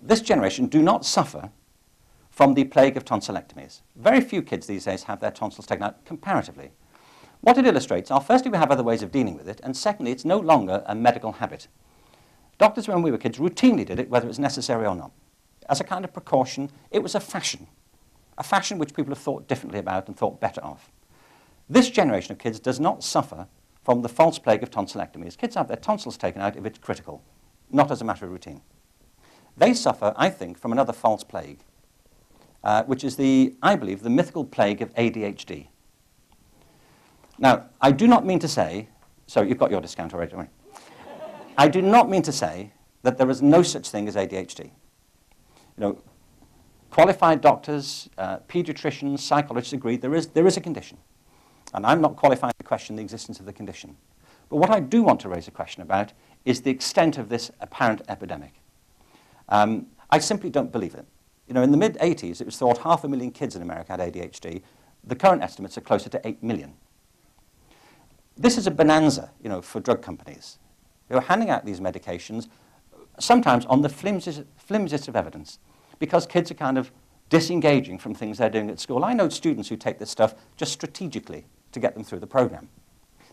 this generation, do not suffer from the plague of tonsillectomies. Very few kids these days have their tonsils taken out comparatively. What it illustrates are, firstly, we have other ways of dealing with it, and secondly, it's no longer a medical habit. Doctors, when we were kids, routinely did it, whether it was necessary or not. As a kind of precaution, it was a fashion which people have thought differently about and thought better of. This generation of kids does not suffer from the false plague of tonsillectomies. Kids have their tonsils taken out if it's critical, not as a matter of routine. They suffer, I think, from another false plague, which is I believe, the mythical plague of ADHD. Now, I do not mean to say, so you've got your discount already, don't you? I do not mean to say that there is no such thing as ADHD. Qualified doctors, pediatricians, psychologists agree there is a condition. And I'm not qualified to question the existence of the condition. But what I do want to raise a question about is the extent of this apparent epidemic. I simply don't believe it. In the mid-'80s, it was thought 500,000 kids in America had ADHD. The current estimates are closer to 8 million. This is a bonanza, for drug companies. They were handing out these medications, sometimes on the flimsiest of evidence, because kids are kind of disengaging from things they're doing at school. I know students who take this stuff just strategically to get them through the program.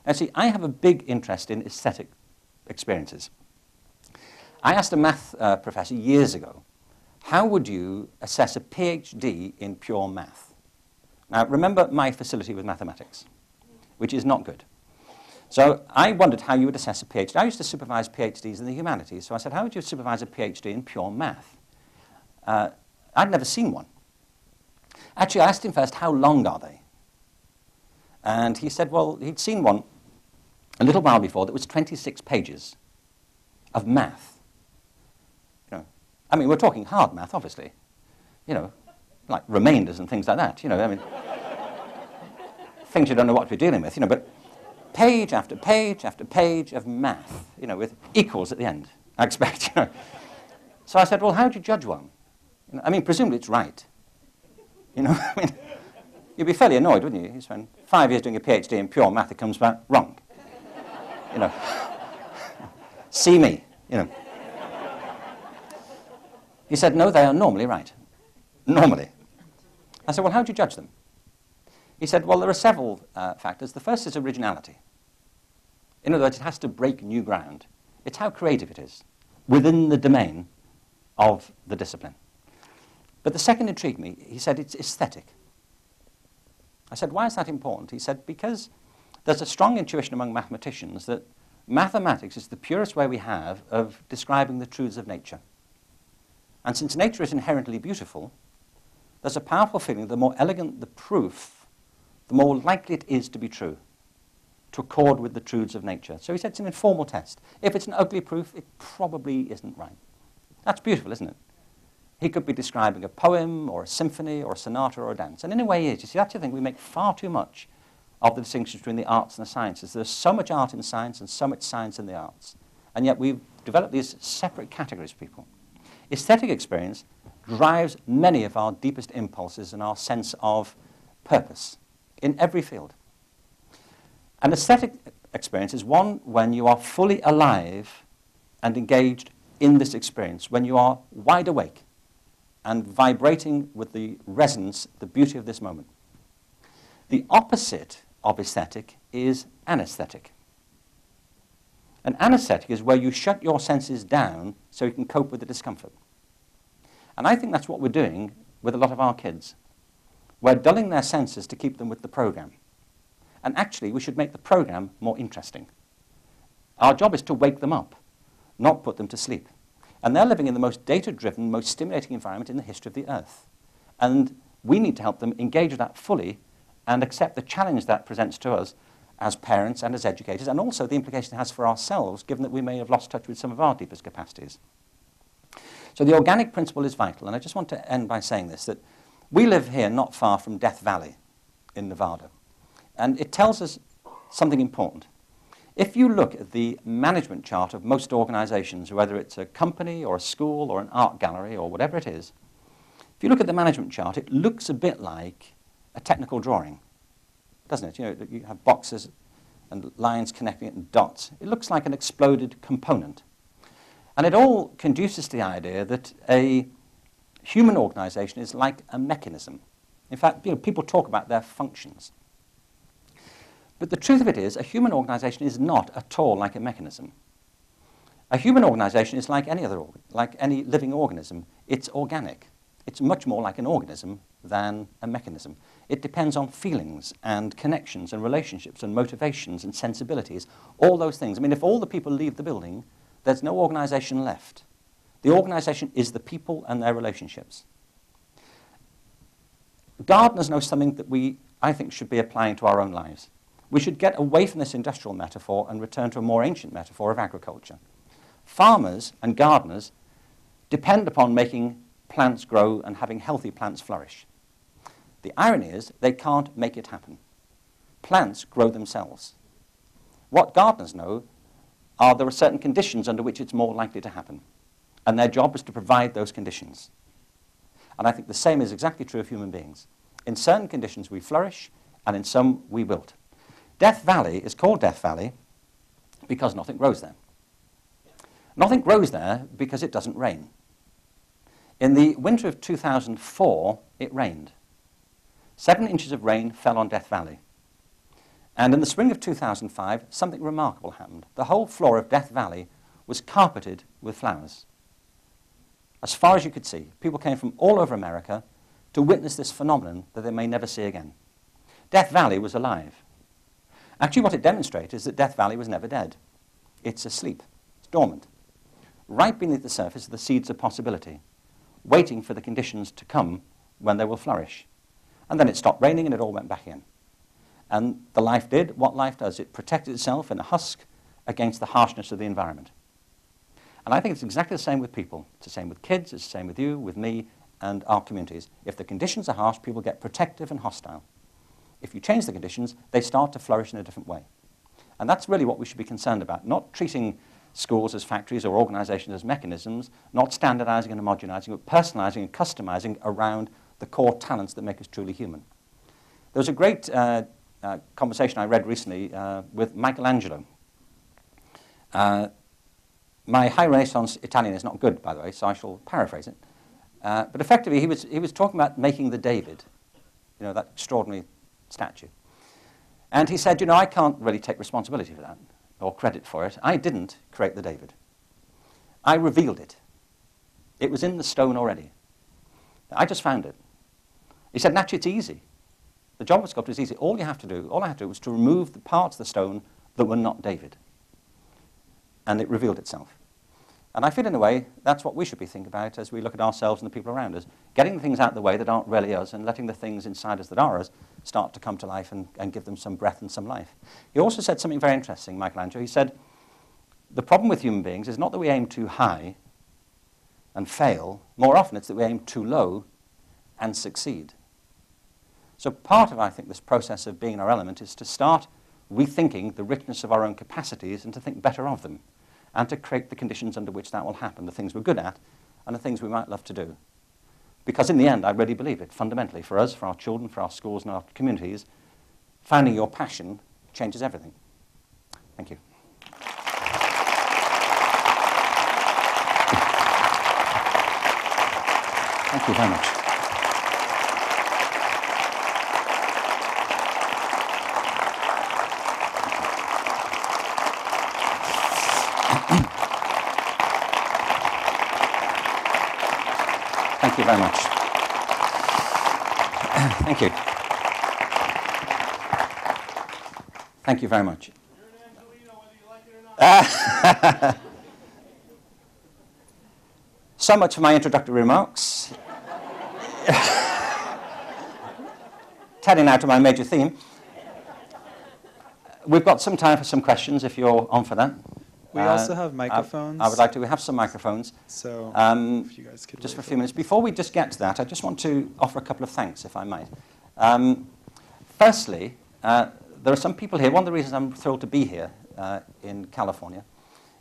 Now, see, I have a big interest in aesthetic experiences. I asked a math professor years ago, how would you assess a PhD in pure math? Now, remember my facility with mathematics, which is not good. So I wondered how you would assess a PhD. I used to supervise PhDs in the humanities, so I said, how would you supervise a PhD in pure math? I'd never seen one. Actually, I asked him first, how long are they? And he said, well, he'd seen one a little while before that was 26 pages of math. I mean, we're talking hard math, obviously. Like remainders and things like that. Things you don't know what we're dealing with, but page after page after page of math, with equals at the end, I expect. So I said, well, how do you judge one? Presumably it's right. I mean, you'd be fairly annoyed, wouldn't you? You spend 5 years doing a PhD in pure math, it comes back wrong. See me, He said, no, they are normally right. Normally. I said, well, how do you judge them? He said, well, there are several factors. The first is originality. In other words, it has to break new ground. It's how creative it is within the domain of the discipline. But the second intrigued me. He said it's aesthetic. I said, why is that important? He said, because there's a strong intuition among mathematicians that mathematics is the purest way we have of describing the truths of nature. And since nature is inherently beautiful, there's a powerful feeling the more elegant the proof, the more likely it is to be true, to accord with the truths of nature. So he said it's an informal test. If it's an ugly proof, it probably isn't right. That's beautiful, isn't it? He could be describing a poem or a symphony or a sonata or a dance. And in a way he is. You see, that's the thing. We make far too much of the distinction between the arts and the sciences. There's so much art in science and so much science in the arts. And yet we've developed these separate categories of people. Aesthetic experience drives many of our deepest impulses and our sense of purpose in every field. An aesthetic experience is one when you are fully alive and engaged in this experience, when you are wide awake and vibrating with the resonance, the beauty of this moment. The opposite of aesthetic is anesthetic. An anesthetic is where you shut your senses down so you can cope with the discomfort. And I think that's what we're doing with a lot of our kids. We're dulling their senses to keep them with the program. And actually, we should make the program more interesting. Our job is to wake them up, not put them to sleep. And they're living in the most data-driven, most stimulating environment in the history of the Earth. And we need to help them engage with that fully and accept the challenge that presents to us as parents and as educators, and also the implication it has for ourselves, given that we may have lost touch with some of our deepest capacities. So the organic principle is vital, and I just want to end by saying this, that we live here not far from Death Valley in Nevada, and it tells us something important. If you look at the management chart of most organizations, whether it's a company or a school or an art gallery or whatever it is, if you look at the management chart, it looks a bit like a technical drawing, doesn't it? You know, you have boxes and lines connecting it and dots. It looks like an exploded component. And it all conduces to the idea that a human organization is like a mechanism. In fact, people talk about their functions. But the truth of it is, a human organization is not at all like a mechanism. A human organization is like any other like any living organism. It's organic. It's much more like an organism than a mechanism. It depends on feelings and connections and relationships and motivations and sensibilities, all those things. I mean, if all the people leave the building, there's no organization left. The organization is the people and their relationships. Gardeners know something that we, I think, should be applying to our own lives. We should get away from this industrial metaphor and return to a more ancient metaphor of agriculture. Farmers and gardeners depend upon making plants grow and having healthy plants flourish. The irony is they can't make it happen. Plants grow themselves. What gardeners know are there are certain conditions under which it's more likely to happen, and their job is to provide those conditions. And I think the same is exactly true of human beings. In certain conditions we flourish, and in some we wilt. Death Valley is called Death Valley because nothing grows there. Nothing grows there because it doesn't rain. In the winter of 2004, it rained. 7 inches of rain fell on Death Valley. And in the spring of 2005, something remarkable happened. The whole floor of Death Valley was carpeted with flowers. As far as you could see, people came from all over America to witness this phenomenon that they may never see again. Death Valley was alive. Actually, what it demonstrated is that Death Valley was never dead. It's asleep. It's dormant. Right beneath the surface are the seeds of possibility, waiting for the conditions to come when they will flourish. And then it stopped raining and it all went back in. And the life did what life does. It protected itself in a husk against the harshness of the environment. And I think it's exactly the same with people. It's the same with kids, it's the same with you, with me, and our communities. If the conditions are harsh, people get protective and hostile. If you change the conditions, they start to flourish in a different way. And that's really what we should be concerned about, not treating schools as factories or organizations as mechanisms, not standardizing and homogenizing, but personalizing and customizing around the core talents that make us truly human. There was a great conversation I read recently with Michelangelo. My high Renaissance Italian is not good, by the way, so I shall paraphrase it. But effectively, he was talking about making the David, you know, that extraordinary statue. And he said, you know, I can't really take responsibility for that. or credit for it. I didn't create the David. I revealed it. It was in the stone already. I just found it. He said, naturally, it's easy. The job of a sculptor is easy. All I had to do was to remove the parts of the stone that were not David. And it revealed itself. And I feel, in a way, that's what we should be thinking about as we look at ourselves and the people around us, getting the things out of the way that aren't really us and letting the things inside us that are us start to come to life and give them some breath and some life. He also said something very interesting, Michelangelo. He said, the problem with human beings is not that we aim too high and fail. More often, it's that we aim too low and succeed. So part of, I think, this process of being in our element is to start rethinking the richness of our own capacities and to think better of them, and to create the conditions under which that will happen, the things we're good at and the things we might love to do. Because in the end, I really believe it, fundamentally, for us, for our children, for our schools and our communities, finding your passion changes everything. Thank you. Thank you very much. Thank you very much. Thank you. Thank you very much. So much for my introductory remarks. Turning now to my major theme. We've got some time for some questions if you're on for that. We also have microphones. I would like to. We have some microphones. So if you guys could just for a few minutes. Before we just get to that, I just want to offer a couple of thanks, if I might. Firstly, there are some people here. One of the reasons I'm thrilled to be here in California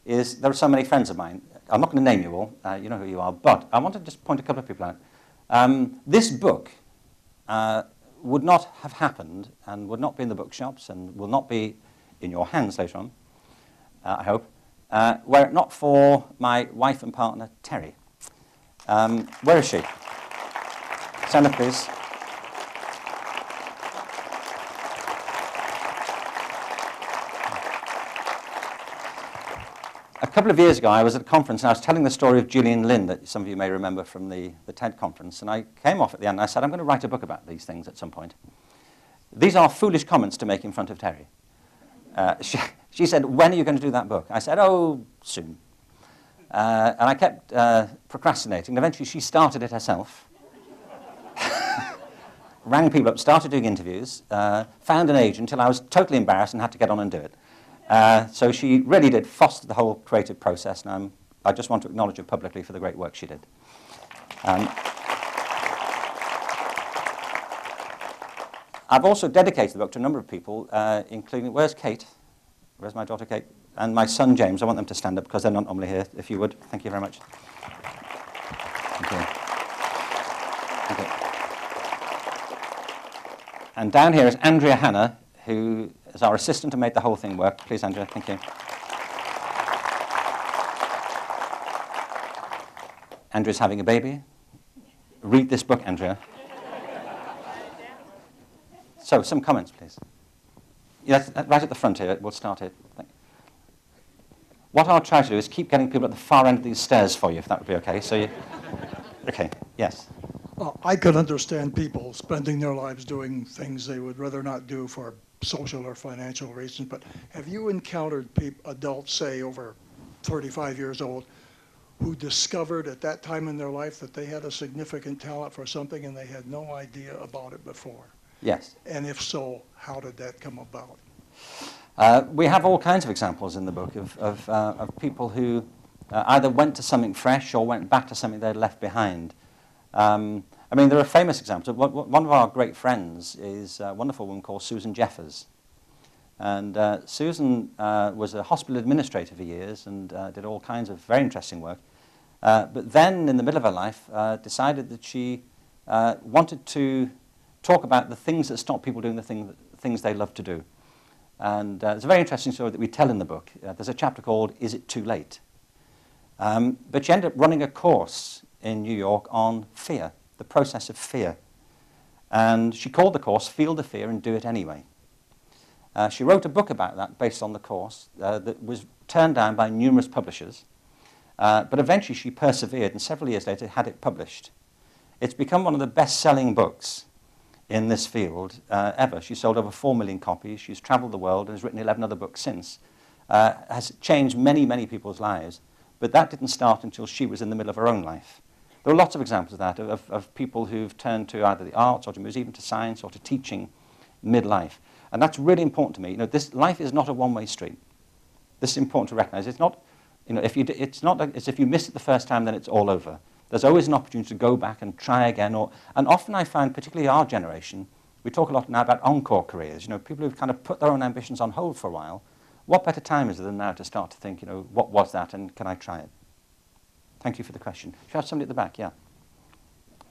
is there are so many friends of mine. I'm not going to name you all. You know who you are. But I want to just point a couple of people out. This book would not have happened and would not be in the bookshops and will not be in your hands later on, I hope, were it not for my wife and partner, Terry. Where is she? Stand up, please. A couple of years ago, I was at a conference and I was telling the story of Julian Lin that some of you may remember from the TED conference. And I came off at the end and I said, I'm going to write a book about these things at some point. These are foolish comments to make in front of Terry. She said, when are you going to do that book? I said, oh, soon. And I kept procrastinating. Eventually, she started it herself. Rang people up, started doing interviews, found an agent until I was totally embarrassed and had to get on and do it. So she really did foster the whole creative process, and I just want to acknowledge her publicly for the great work she did. I've also dedicated the book to a number of people, including, where's Kate? Where's my daughter Kate? And my son James. I want them to stand up because they're not normally here, if you would. Thank you very much. Thank you. Thank you. And down here is Andrea Hanna, who is our assistant and made the whole thing work. Please, Andrea, thank you. Andrea's having a baby. Read this book, Andrea. So, some comments, please. Yes, right at the front here. We'll start here. What I'll try to do is keep getting people at the far end of these stairs for you, if that would be okay. So, okay, yes. Well, I could understand people spending their lives doing things they would rather not do for social or financial reasons, but have you encountered adults, say, over 35 years old, who discovered at that time in their life that they had a significant talent for something and they had no idea about it before? Yes. And if so, how did that come about? We have all kinds of examples in the book of people who either went to something fresh or went back to something they'd left behind. I mean, there are famous examples. One of our great friends is a wonderful woman called Susan Jeffers. And Susan was a hospital administrator for years and did all kinds of very interesting work. But then, in the middle of her life, decided that she wanted to talk about the things that stop people doing the things they love to do. And it's a very interesting story that we tell in the book. There's a chapter called Is It Too Late? But she ended up running a course in New York on fear, the process of fear. And she called the course Feel the Fear and Do It Anyway. She wrote a book about that based on the course that was turned down by numerous publishers. But eventually she persevered and several years later had it published. It's become one of the best-selling books in this field ever. She sold over 4 million copies. She's traveled the world and has written 11 other books since. Has changed many, many people's lives. But that didn't start until she was in the middle of her own life. There are lots of examples of that, of people who've turned to either the arts or to music, even to science or to teaching midlife. And that's really important to me. You know, this life is not a one-way street. This is important to recognize. It's not, you know, it's not as if you miss it the first time, then it's all over. There's always an opportunity to go back and try again. And often I find, particularly our generation, we talk a lot now about encore careers. You know, people who've kind of put their own ambitions on hold for a while. What better time is there than now to start to think, you know, what was that and can I try it? Thank you for the question. Should I have somebody at the back? Yeah.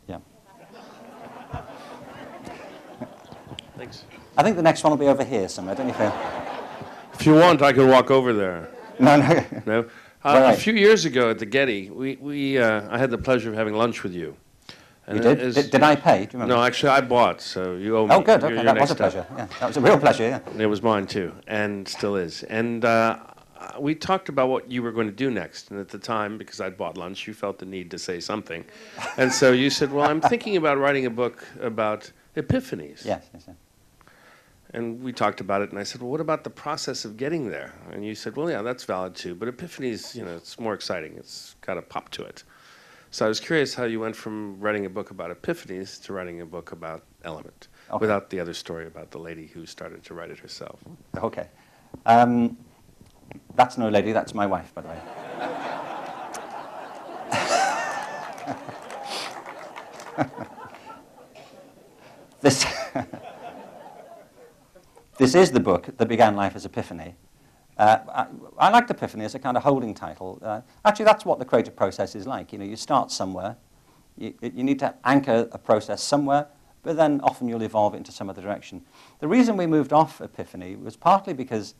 Yeah. Thanks. I think the next one will be over here somewhere, don't you feel? If you want, I can walk over there. No, no. No? Right. A few years ago at the Getty, I had the pleasure of having lunch with you. And You did? Did I pay? Do you remember? No, actually, I bought, so you owe me. Oh, good. You're Okay, that was next a up. pleasure. Yeah, that was a real pleasure, yeah. And it was mine, too, and still is. And we talked about what you were going to do next. And at the time, because I'd bought lunch, you felt the need to say something. And so you said, well, I'm thinking about writing a book about epiphanies. Yes, yes, yes. And we talked about it, and I said, well, what about the process of getting there? And you said, well, yeah, that's valid, too. But epiphanies, you know, it's more exciting. It's got a pop to it. So I was curious how you went from writing a book about epiphanies to writing a book about Element, Okay. without the other story about the lady who started to write it herself. Okay. That's no lady, that's my wife, by the way. This is the book that began life as Epiphany. I liked Epiphany as a kind of holding title. Actually, that's what the creative process is like. You know, you start somewhere. You need to anchor a process somewhere, but then often you'll evolve it into some other direction. The reason we moved off Epiphany was partly because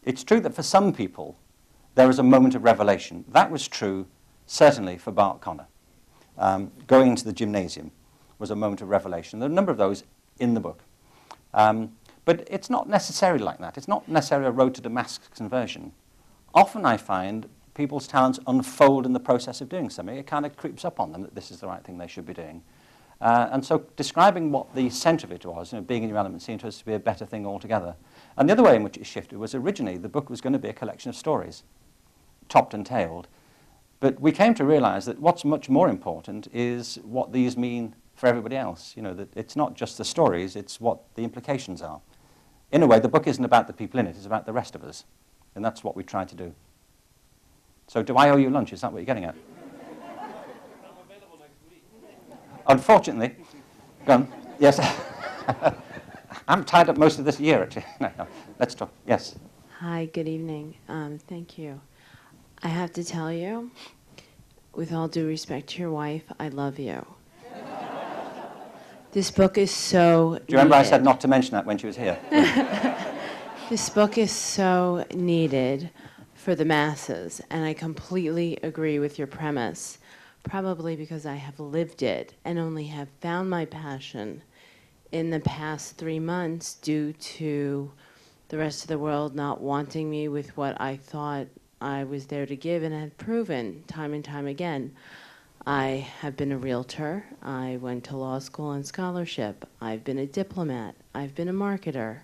it's true that for some people, there is a moment of revelation. That was true, certainly, for Bart Conner. Going into the gymnasium was a moment of revelation. There are a number of those in the book. But it's not necessarily like that. It's not necessarily a road to Damascus conversion. Often I find people's talents unfold in the process of doing something. It kind of creeps up on them that this is the right thing they should be doing. And so describing what the centre of it was, you know, being in your element, seemed to us to be a better thing altogether. And the other way in which it shifted was originally the book was going to be a collection of stories, topped and tailed. But we came to realize that what's much more important is what these mean for everybody else. You know, that it's not just the stories, it's what the implications are. In a way, the book isn't about the people in it, it's about the rest of us. And that's what we try to do. So do I owe you lunch? Is that what you're getting at? I'm available next week. Unfortunately. Go on. Yes. I'm tied up most of this year, actually. No. Let's talk. Yes. Hi, good evening. Thank you. I have to tell you, with all due respect to your wife, I love you. This book is so Do you remember needed. I said not to mention that when she was here? This book is so needed for the masses, and I completely agree with your premise, probably because I have lived it and only have found my passion in the past 3 months due to the rest of the world not wanting me with what I thought I was there to give and had proven time and time again. I have been a realtor. I went to law school on scholarship. I've been a diplomat. I've been a marketer.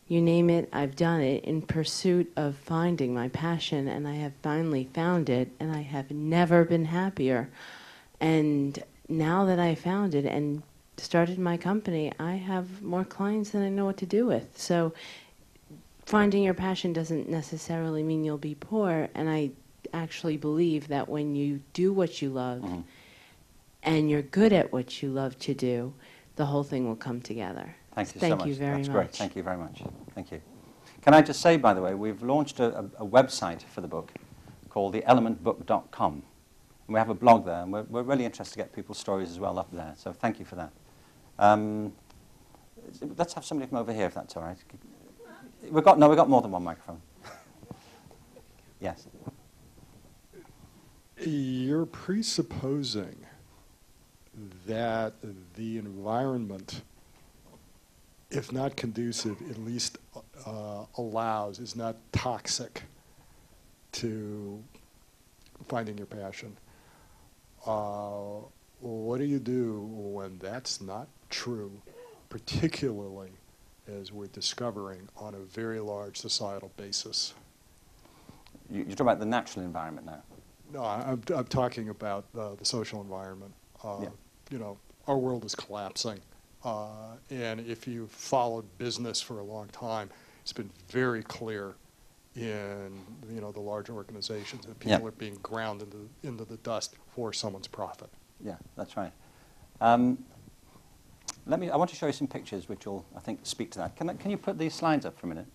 You name it, I've done it in pursuit of finding my passion, and I have finally found it, and I have never been happier. And now that I found it and started my company, I have more clients than I know what to do with. So finding your passion doesn't necessarily mean you'll be poor, and I actually believe that when you do what you love and you're good at what you love to do, the whole thing will come together. Thank you so Thank much. you very That's much. great. Thank you very much. Thank you. Can I just say, by the way, we've launched a website for the book called theelementbook.com. And we have a blog there, and we're really interested to get people's stories as well up there. So thank you for that. Let's have somebody from over here, if that's all right. We've got more than one microphone. Yes. You're presupposing that the environment, if not conducive, at least allows, is not toxic to finding your passion. What do you do when that's not true, particularly as we're discovering on a very large societal basis? You're talking about the natural environment now. No, I'm talking about the social environment. Yeah. You know, our world is collapsing. And if you've followed business for a long time, it's been very clear in, you know, the large organizations that people Yeah. are being ground into the dust for someone's profit. Yeah, that's right. I want to show you some pictures which will, I think, speak to that. Can you put these slides up for a minute?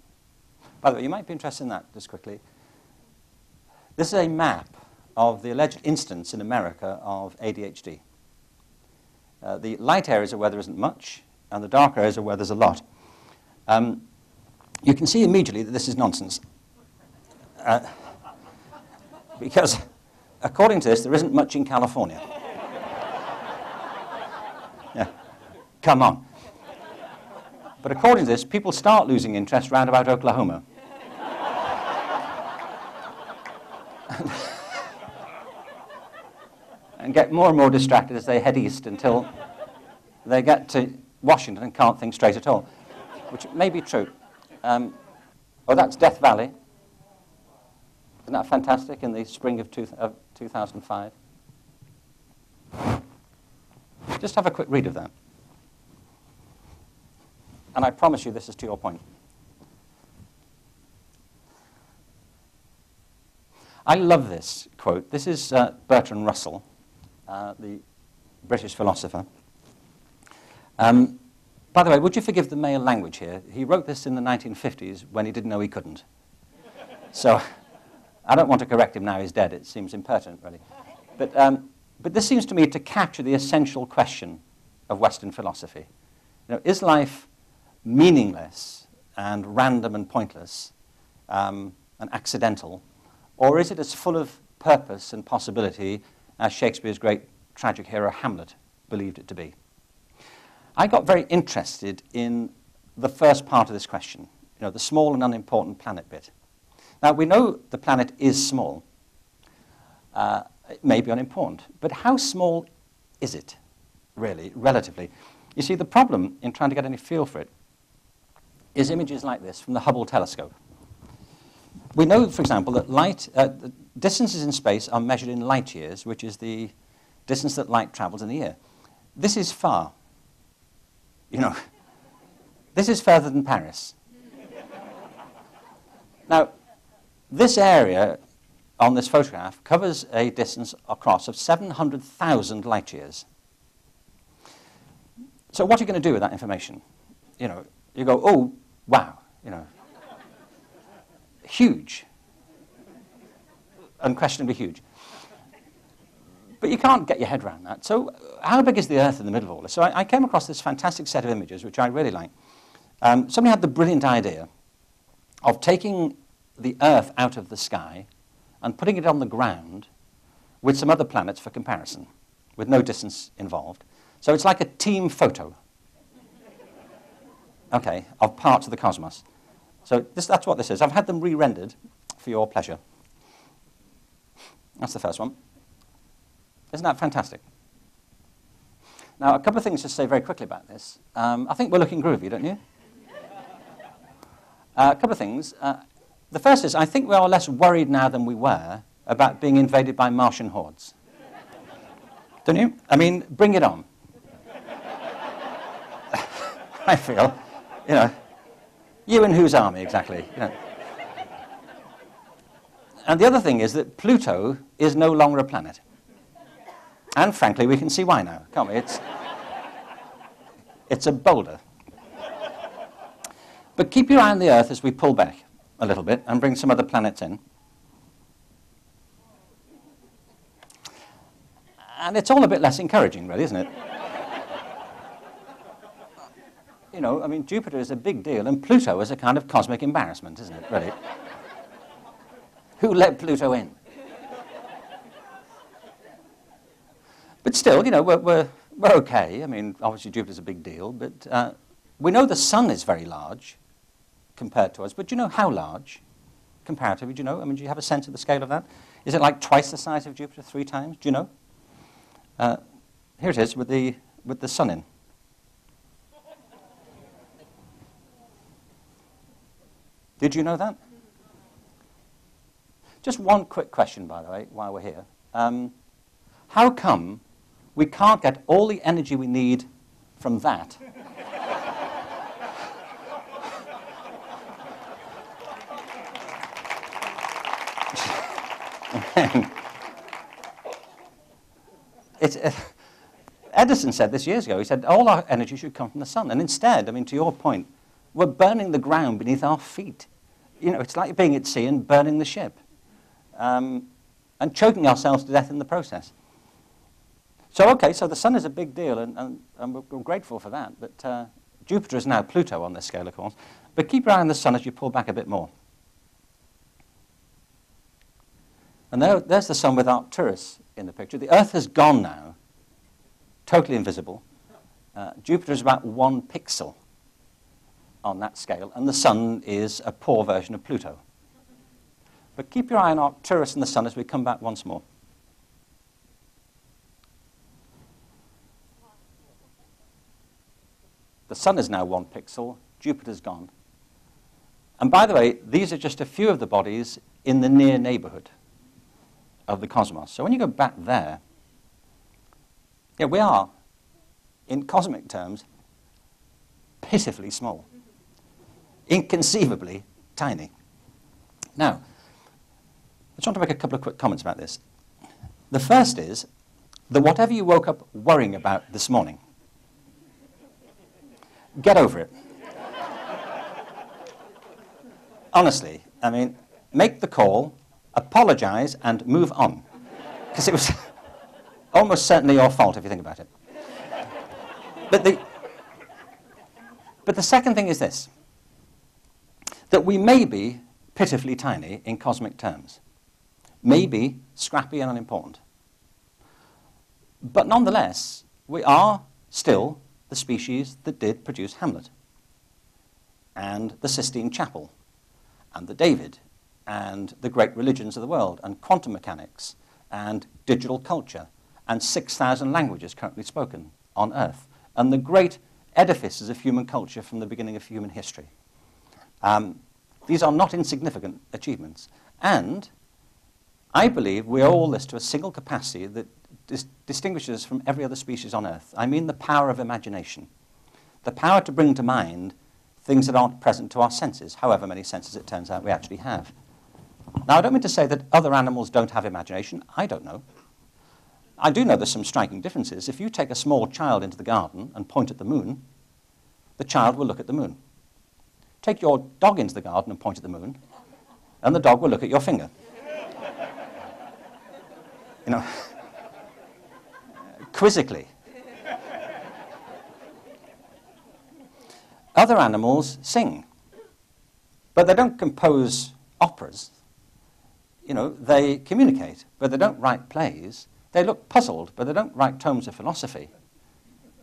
By the way, you might be interested in that, just quickly. This is a map of the alleged instance in America of ADHD. The light areas are where there isn't much, and the dark areas are where there's a lot. You can see immediately that this is nonsense. Because, according to this, there isn't much in California. Yeah, come on. But according to this, people start losing interest round about Oklahoma. And get more and more distracted as they head east until they get to Washington and can't think straight at all, which may be true. Oh, that's Death Valley. Isn't that fantastic, in the spring of 2005? Just have a quick read of that. And I promise you this is to your point. I love this quote. This is Bertrand Russell, the British philosopher. By the way, would you forgive the male language here? He wrote this in the 1950s when he didn't know he couldn't. So I don't want to correct him now he's dead. It seems impertinent, really. But this seems to me to capture the essential question of Western philosophy. You know, is life meaningless and random and pointless and accidental, or is it as full of purpose and possibility as Shakespeare's great tragic hero Hamlet believed it to be? I got very interested in the first part of this question, you know, the small and unimportant planet bit. Now, we know the planet is small. It may be unimportant, but how small is it, really, relatively? You see, the problem in trying to get any feel for it is images like this from the Hubble Telescope. We know, for example, that the distances in space are measured in light years, which is the distance that light travels in a year. This is far. You know, this is further than Paris. Now, this area on this photograph covers a distance across of 700,000 light years. So what are you going to do with that information? You know, you go, oh, wow, you know, huge, unquestionably huge. But you can't get your head around that. So how big is the Earth in the middle of all this? So I came across this fantastic set of images, which I really like. Somebody had the brilliant idea of taking the Earth out of the sky and putting it on the ground with some other planets for comparison, with no distance involved. So it's like a team photo, okay, of parts of the cosmos. So that's what this is. I've had them re-rendered for your pleasure. That's the first one. Isn't that fantastic? Now, a couple of things to say very quickly about this. I think we're looking groovy, don't you? A couple of things. The first is, I think we are less worried now than we were about being invaded by Martian hordes. Don't you? I mean, bring it on. I feel, you know, you and whose army exactly? You know. And the other thing is that Pluto is no longer a planet. And frankly, we can see why now, can't we? It's a boulder. But keep your eye on the Earth as we pull back a little bit and bring some other planets in. And it's all a bit less encouraging, really, isn't it? You know, I mean, Jupiter is a big deal, and Pluto is a kind of cosmic embarrassment, isn't it, really? Who let Pluto in? But still, you know, we're okay. I mean, obviously Jupiter's a big deal, but we know the Sun is very large. compared to us, but do you know how large, comparatively? Do you know? I mean, do you have a sense of the scale of that? Is it like twice the size of Jupiter, 3 times? Do you know? Here it is with the sun in. Did you know that? Just one quick question, by the way, while we're here. How come we can't get all the energy we need from that Edison said this years ago. He said all our energy should come from the sun. And instead, I mean, to your point, we're burning the ground beneath our feet. You know, it's like being at sea and burning the ship. And choking ourselves to death in the process. So, okay, so the sun is a big deal, and we're grateful for that. But Jupiter is now Pluto on this scale, of course. But keep your eye on the sun as you pull back a bit more. And there's the sun with Arcturus in the picture. The Earth has gone now, totally invisible. Jupiter is about 1 pixel on that scale, and the sun is a poor version of Pluto. But keep your eye on Arcturus and the sun as we come back once more. The sun is now 1 pixel, Jupiter's gone. And by the way, these are just a few of the bodies in the near neighborhood of the cosmos. So when you go back there, yeah, we are, in cosmic terms, pitifully small, inconceivably tiny. Now, I just want to make a couple of quick comments about this. The first is that whatever you woke up worrying about this morning, get over it. Honestly, I mean, make the call, apologize, and move on. Because it was almost certainly your fault if you think about it. But the second thing is this, that we may be pitifully tiny in cosmic terms, may be scrappy and unimportant. But nonetheless, we are still the species that did produce Hamlet, and the Sistine Chapel, and the David, and the great religions of the world, and quantum mechanics, and digital culture, and 6,000 languages currently spoken on Earth, and the great edifices of human culture from the beginning of human history. These are not insignificant achievements. And I believe we owe all this to a single capacity that distinguishes us from every other species on Earth. I mean the power of imagination, the power to bring to mind things that aren't present to our senses, however many senses it turns out we actually have. Now, I don't mean to say that other animals don't have imagination. I don't know. I do know there's some striking differences. If you take a small child into the garden and point at the moon, the child will look at the moon. Take your dog into the garden and point at the moon, and the dog will look at your finger. You know, quizzically. Other animals sing, but they don't compose operas. You know, they communicate, but they don't write plays. They look puzzled, but they don't write tomes of philosophy.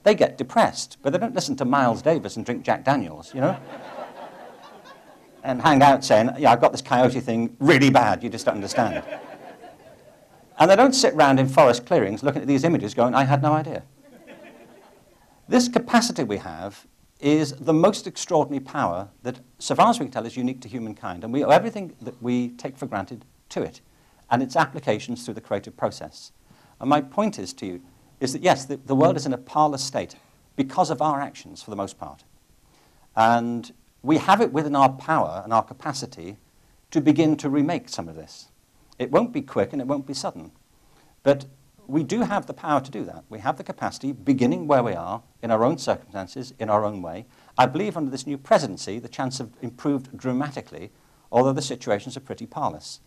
They get depressed, but they don't listen to Miles Davis and drink Jack Daniels, you know? And hang out saying, yeah, I've got this coyote thing really bad, you just don't understand. And they don't sit around in forest clearings looking at these images going, I had no idea. This capacity we have is the most extraordinary power that, so far as we can tell, is unique to humankind. And we owe everything that we take for granted to it, and its applications through the creative process. And my point is to you, is that yes, the world is in a parlous state because of our actions for the most part. And we have it within our power and our capacity to begin to remake some of this. It won't be quick and it won't be sudden. But we do have the power to do that. We have the capacity, beginning where we are, in our own circumstances, in our own way. I believe under this new presidency, the chance have improved dramatically, although the situations are pretty parlous.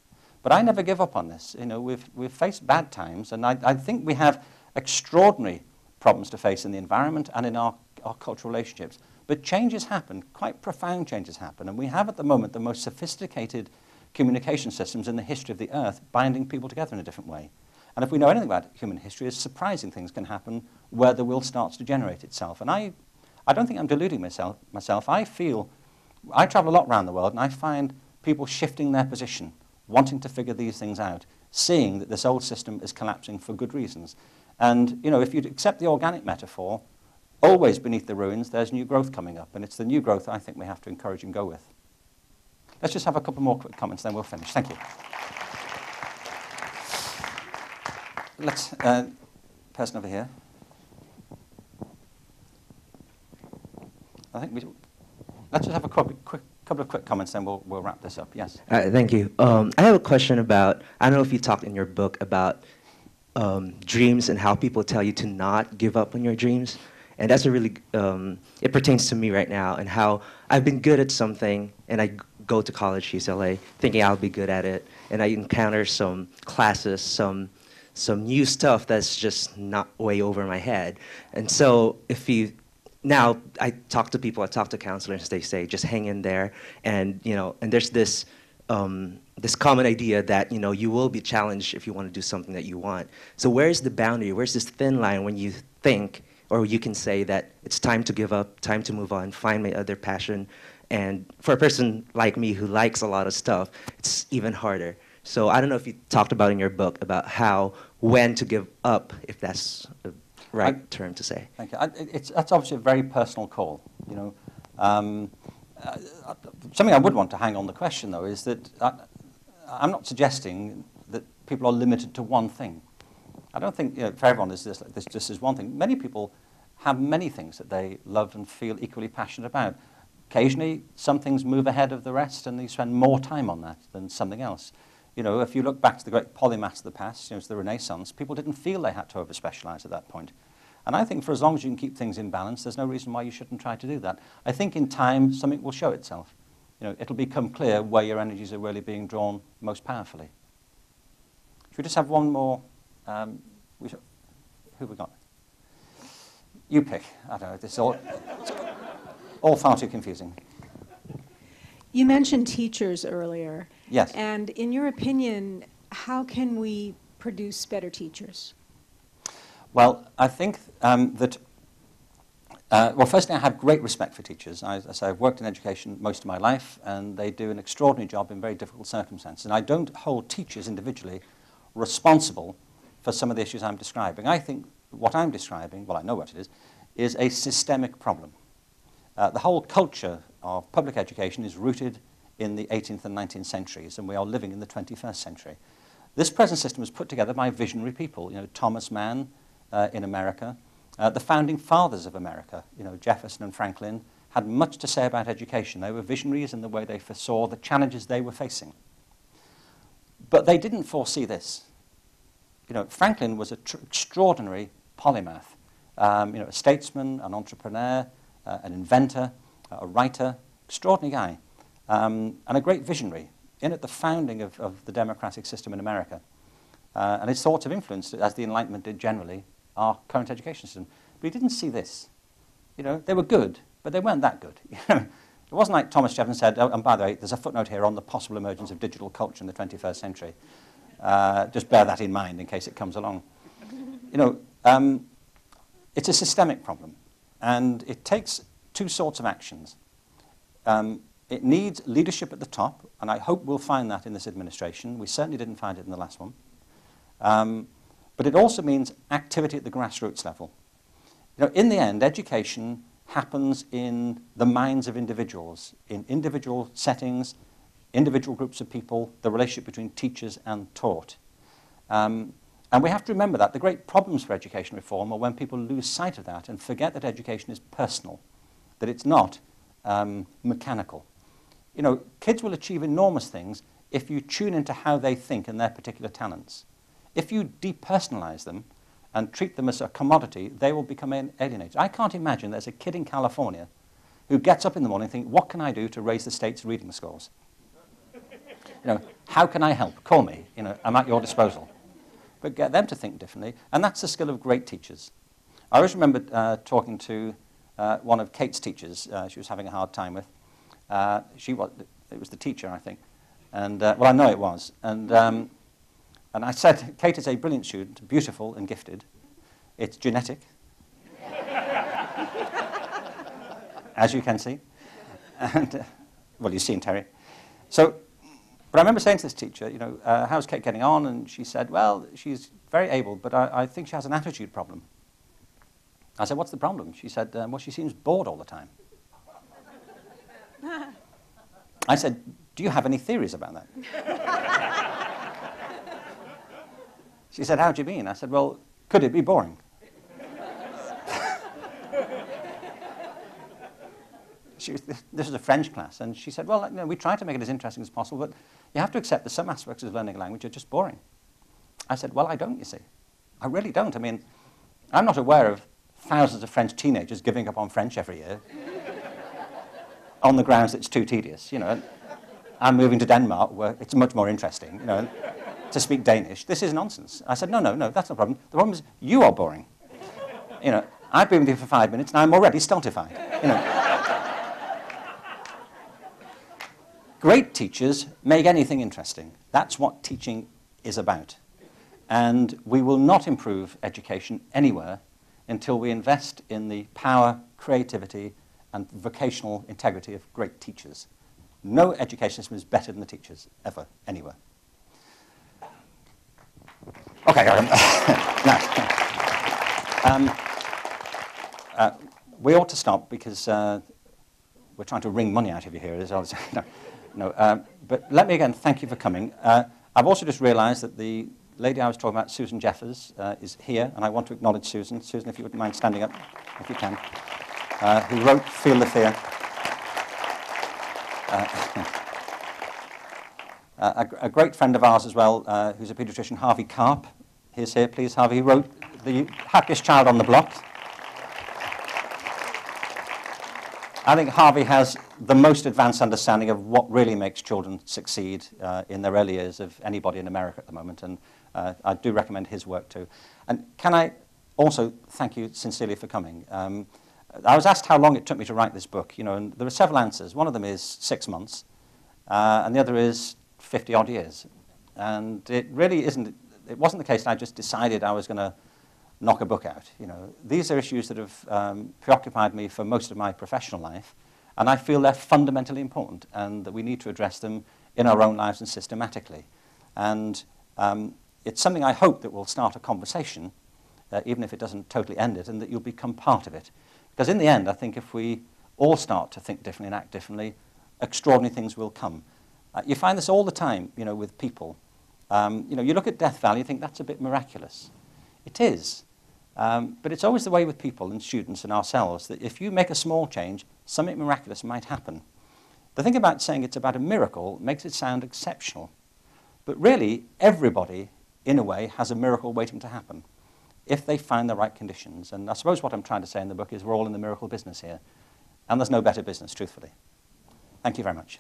But I never give up on this. You know, we've faced bad times, and I think we have extraordinary problems to face in the environment and in our cultural relationships. But changes happen, quite profound changes happen, and we have at the moment the most sophisticated communication systems in the history of the Earth, binding people together in a different way. And if we know anything about human history, surprising things can happen where the will starts to generate itself. And I don't think I'm deluding myself. I feel I travel a lot around the world, and I find people shifting their position, wanting to figure these things out, seeing that this old system is collapsing for good reasons. And, you know, if you accept the organic metaphor, always beneath the ruins, there's new growth coming up, and it's the new growth I think we have to encourage and go with. Let's just have a couple more quick comments, then we'll finish. Thank you. Let's, person over here. I think let's just have a couple of quick comments, then we'll wrap this up. Yes. Thank you. I have a question about, I don't know if you talked in your book about dreams and how people tell you to not give up on your dreams. And that's a really, it pertains to me right now, and how I've been good at something, and I go to college, UCLA, thinking I'll be good at it, and I encounter some classes, some new stuff that's just not way over my head. And so now I talk to people, I talk to counselors, they say, just hang in there, and, you know, and there's this common idea that, you know, you will be challenged if you want to do something that you want. So where's the boundary? Where's this thin line when you think, or you can say that it's time to give up, time to move on, find my other passion. And for a person like me who likes a lot of stuff, it's even harder. So I don't know if you talked about in your book about when to give up, if that's the right term to say. Thank you. That's obviously a very personal call, you know. Something I would want to hang on the question, though, is that I'm not suggesting that people are limited to one thing. I don't think, you know, for everyone this just is one thing. Many people have many things that they love and feel equally passionate about. Occasionally, some things move ahead of the rest, and they spend more time on that than something else. You know, if you look back to the great polymaths of the past, you know, to the Renaissance, people didn't feel they had to over-specialize at that point. And I think for as long as you can keep things in balance, there's no reason why you shouldn't try to do that. I think in time, something will show itself. You know, it'll become clear where your energies are really being drawn most powerfully. Should we just have one more? Who have we got? You pick. I don't know. This is all far too confusing. You mentioned teachers earlier. Yes. And in your opinion, how can we produce better teachers? Well, I think that, well, firstly, I have great respect for teachers. As I say, I've worked in education most of my life, and they do an extraordinary job in very difficult circumstances. And I don't hold teachers individually responsible for some of the issues I'm describing. I think what I'm describing, well, I know what it is a systemic problem. The whole culture of public education is rooted in the 18th and 19th centuries, and we are living in the 21st century. This present system was put together by visionary people, you know, Thomas Mann in America, the founding fathers of America, you know, Jefferson and Franklin, had much to say about education. They were visionaries in the way they foresaw the challenges they were facing. But they didn't foresee this. You know, Franklin was an extraordinary polymath, you know, a statesman, an entrepreneur, an inventor, a writer, extraordinary guy, and a great visionary in at the founding of the democratic system in America. And his thoughts have influenced, as the Enlightenment did generally, our current education system. But he didn't see this. You know, they were good, but they weren't that good. It wasn't like Thomas Jefferson said, oh, and by the way, there's a footnote here on the possible emergence of digital culture in the 21st century. Just bear that in mind in case it comes along. You know, it's a systemic problem, and it takes two sorts of actions. It needs leadership at the top, and I hope we'll find that in this administration. We certainly didn't find it in the last one. But it also means activity at the grassroots level. You know, in the end, education happens in the minds of individuals, in individual settings, individual groups of people, the relationship between teachers and taught. And we have to remember that. The great problems for education reform are when people lose sight of that and forget that education is personal, that it's not mechanical. You know, kids will achieve enormous things if you tune into how they think and their particular talents. If you depersonalize them and treat them as a commodity, they will become alienated. I can't imagine there's a kid in California who gets up in the morning and thinks, what can I do to raise the state's reading scores? You know, how can I help? Call me. You know, I'm at your disposal. But get them to think differently, and that's the skill of great teachers. I always remember talking to one of Kate's teachers she was having a hard time with. It was the teacher, I think. And, well, I know it was. And I said, Kate is a brilliant student, beautiful and gifted. It's genetic, as you can see. And well, you've seen Terry. So, but I remember saying to this teacher, you know, how's Kate getting on? And she said, well, she's very able, but I think she has an attitude problem. I said, what's the problem? She said, well, she seems bored all the time. I said, do you have any theories about that? She said, how do you mean? I said, well, could it be boring? This is a French class, and she said, well, you know, we try to make it as interesting as possible, but you have to accept that some aspects of learning a language are just boring. I said, well, I don't, you see. I really don't. I mean, I'm not aware of thousands of French teenagers giving up on French every year on the grounds it's too tedious, you know. I'm moving to Denmark, where it's much more interesting, you know, to speak Danish. This is nonsense. I said, no, that's not the problem. The problem is you are boring. You know, I've been with you for 5 minutes, and I'm already stultified, you know. Great teachers make anything interesting. That's what teaching is about. And we will not improve education anywhere until we invest in the power, creativity, and vocational integrity of great teachers. No education system is better than the teachers, ever, anywhere. Okay, we ought to stop because we're trying to wring money out of you here. But let me again thank you for coming. I've also just realized that the lady I was talking about, Susan Jeffers, is here, and I want to acknowledge Susan. Susan, if you wouldn't mind standing up, if you can, who wrote Feel the Fear. A great friend of ours as well, who's a pediatrician, Harvey Karp. He's here, please, Harvey. He wrote The Happiest Child on the Block. I think Harvey has the most advanced understanding of what really makes children succeed in their early years of anybody in America at the moment, and I do recommend his work too. And can I also thank you sincerely for coming? I was asked how long it took me to write this book, you know, and there are several answers. One of them is 6 months, and the other is 50-odd years. And it really isn't, it wasn't the case that I just decided I was going to knock a book out. You know, these are issues that have preoccupied me for most of my professional life, and I feel they're fundamentally important and that we need to address them in our own lives and systematically. And it's something I hope that will start a conversation, even if it doesn't totally end it, and that you'll become part of it. Because in the end, I think if we all start to think differently and act differently, extraordinary things will come. You find this all the time, you know, with people. You know, you look at Death Valley, you think that's a bit miraculous. It is. But it's always the way with people and students and ourselves that if you make a small change, something miraculous might happen. The thing about saying it's about a miracle makes it sound exceptional. But really, everybody, in a way, has a miracle waiting to happen if they find the right conditions. And I suppose what I'm trying to say in the book is we're all in the miracle business here. And there's no better business, truthfully. Thank you very much.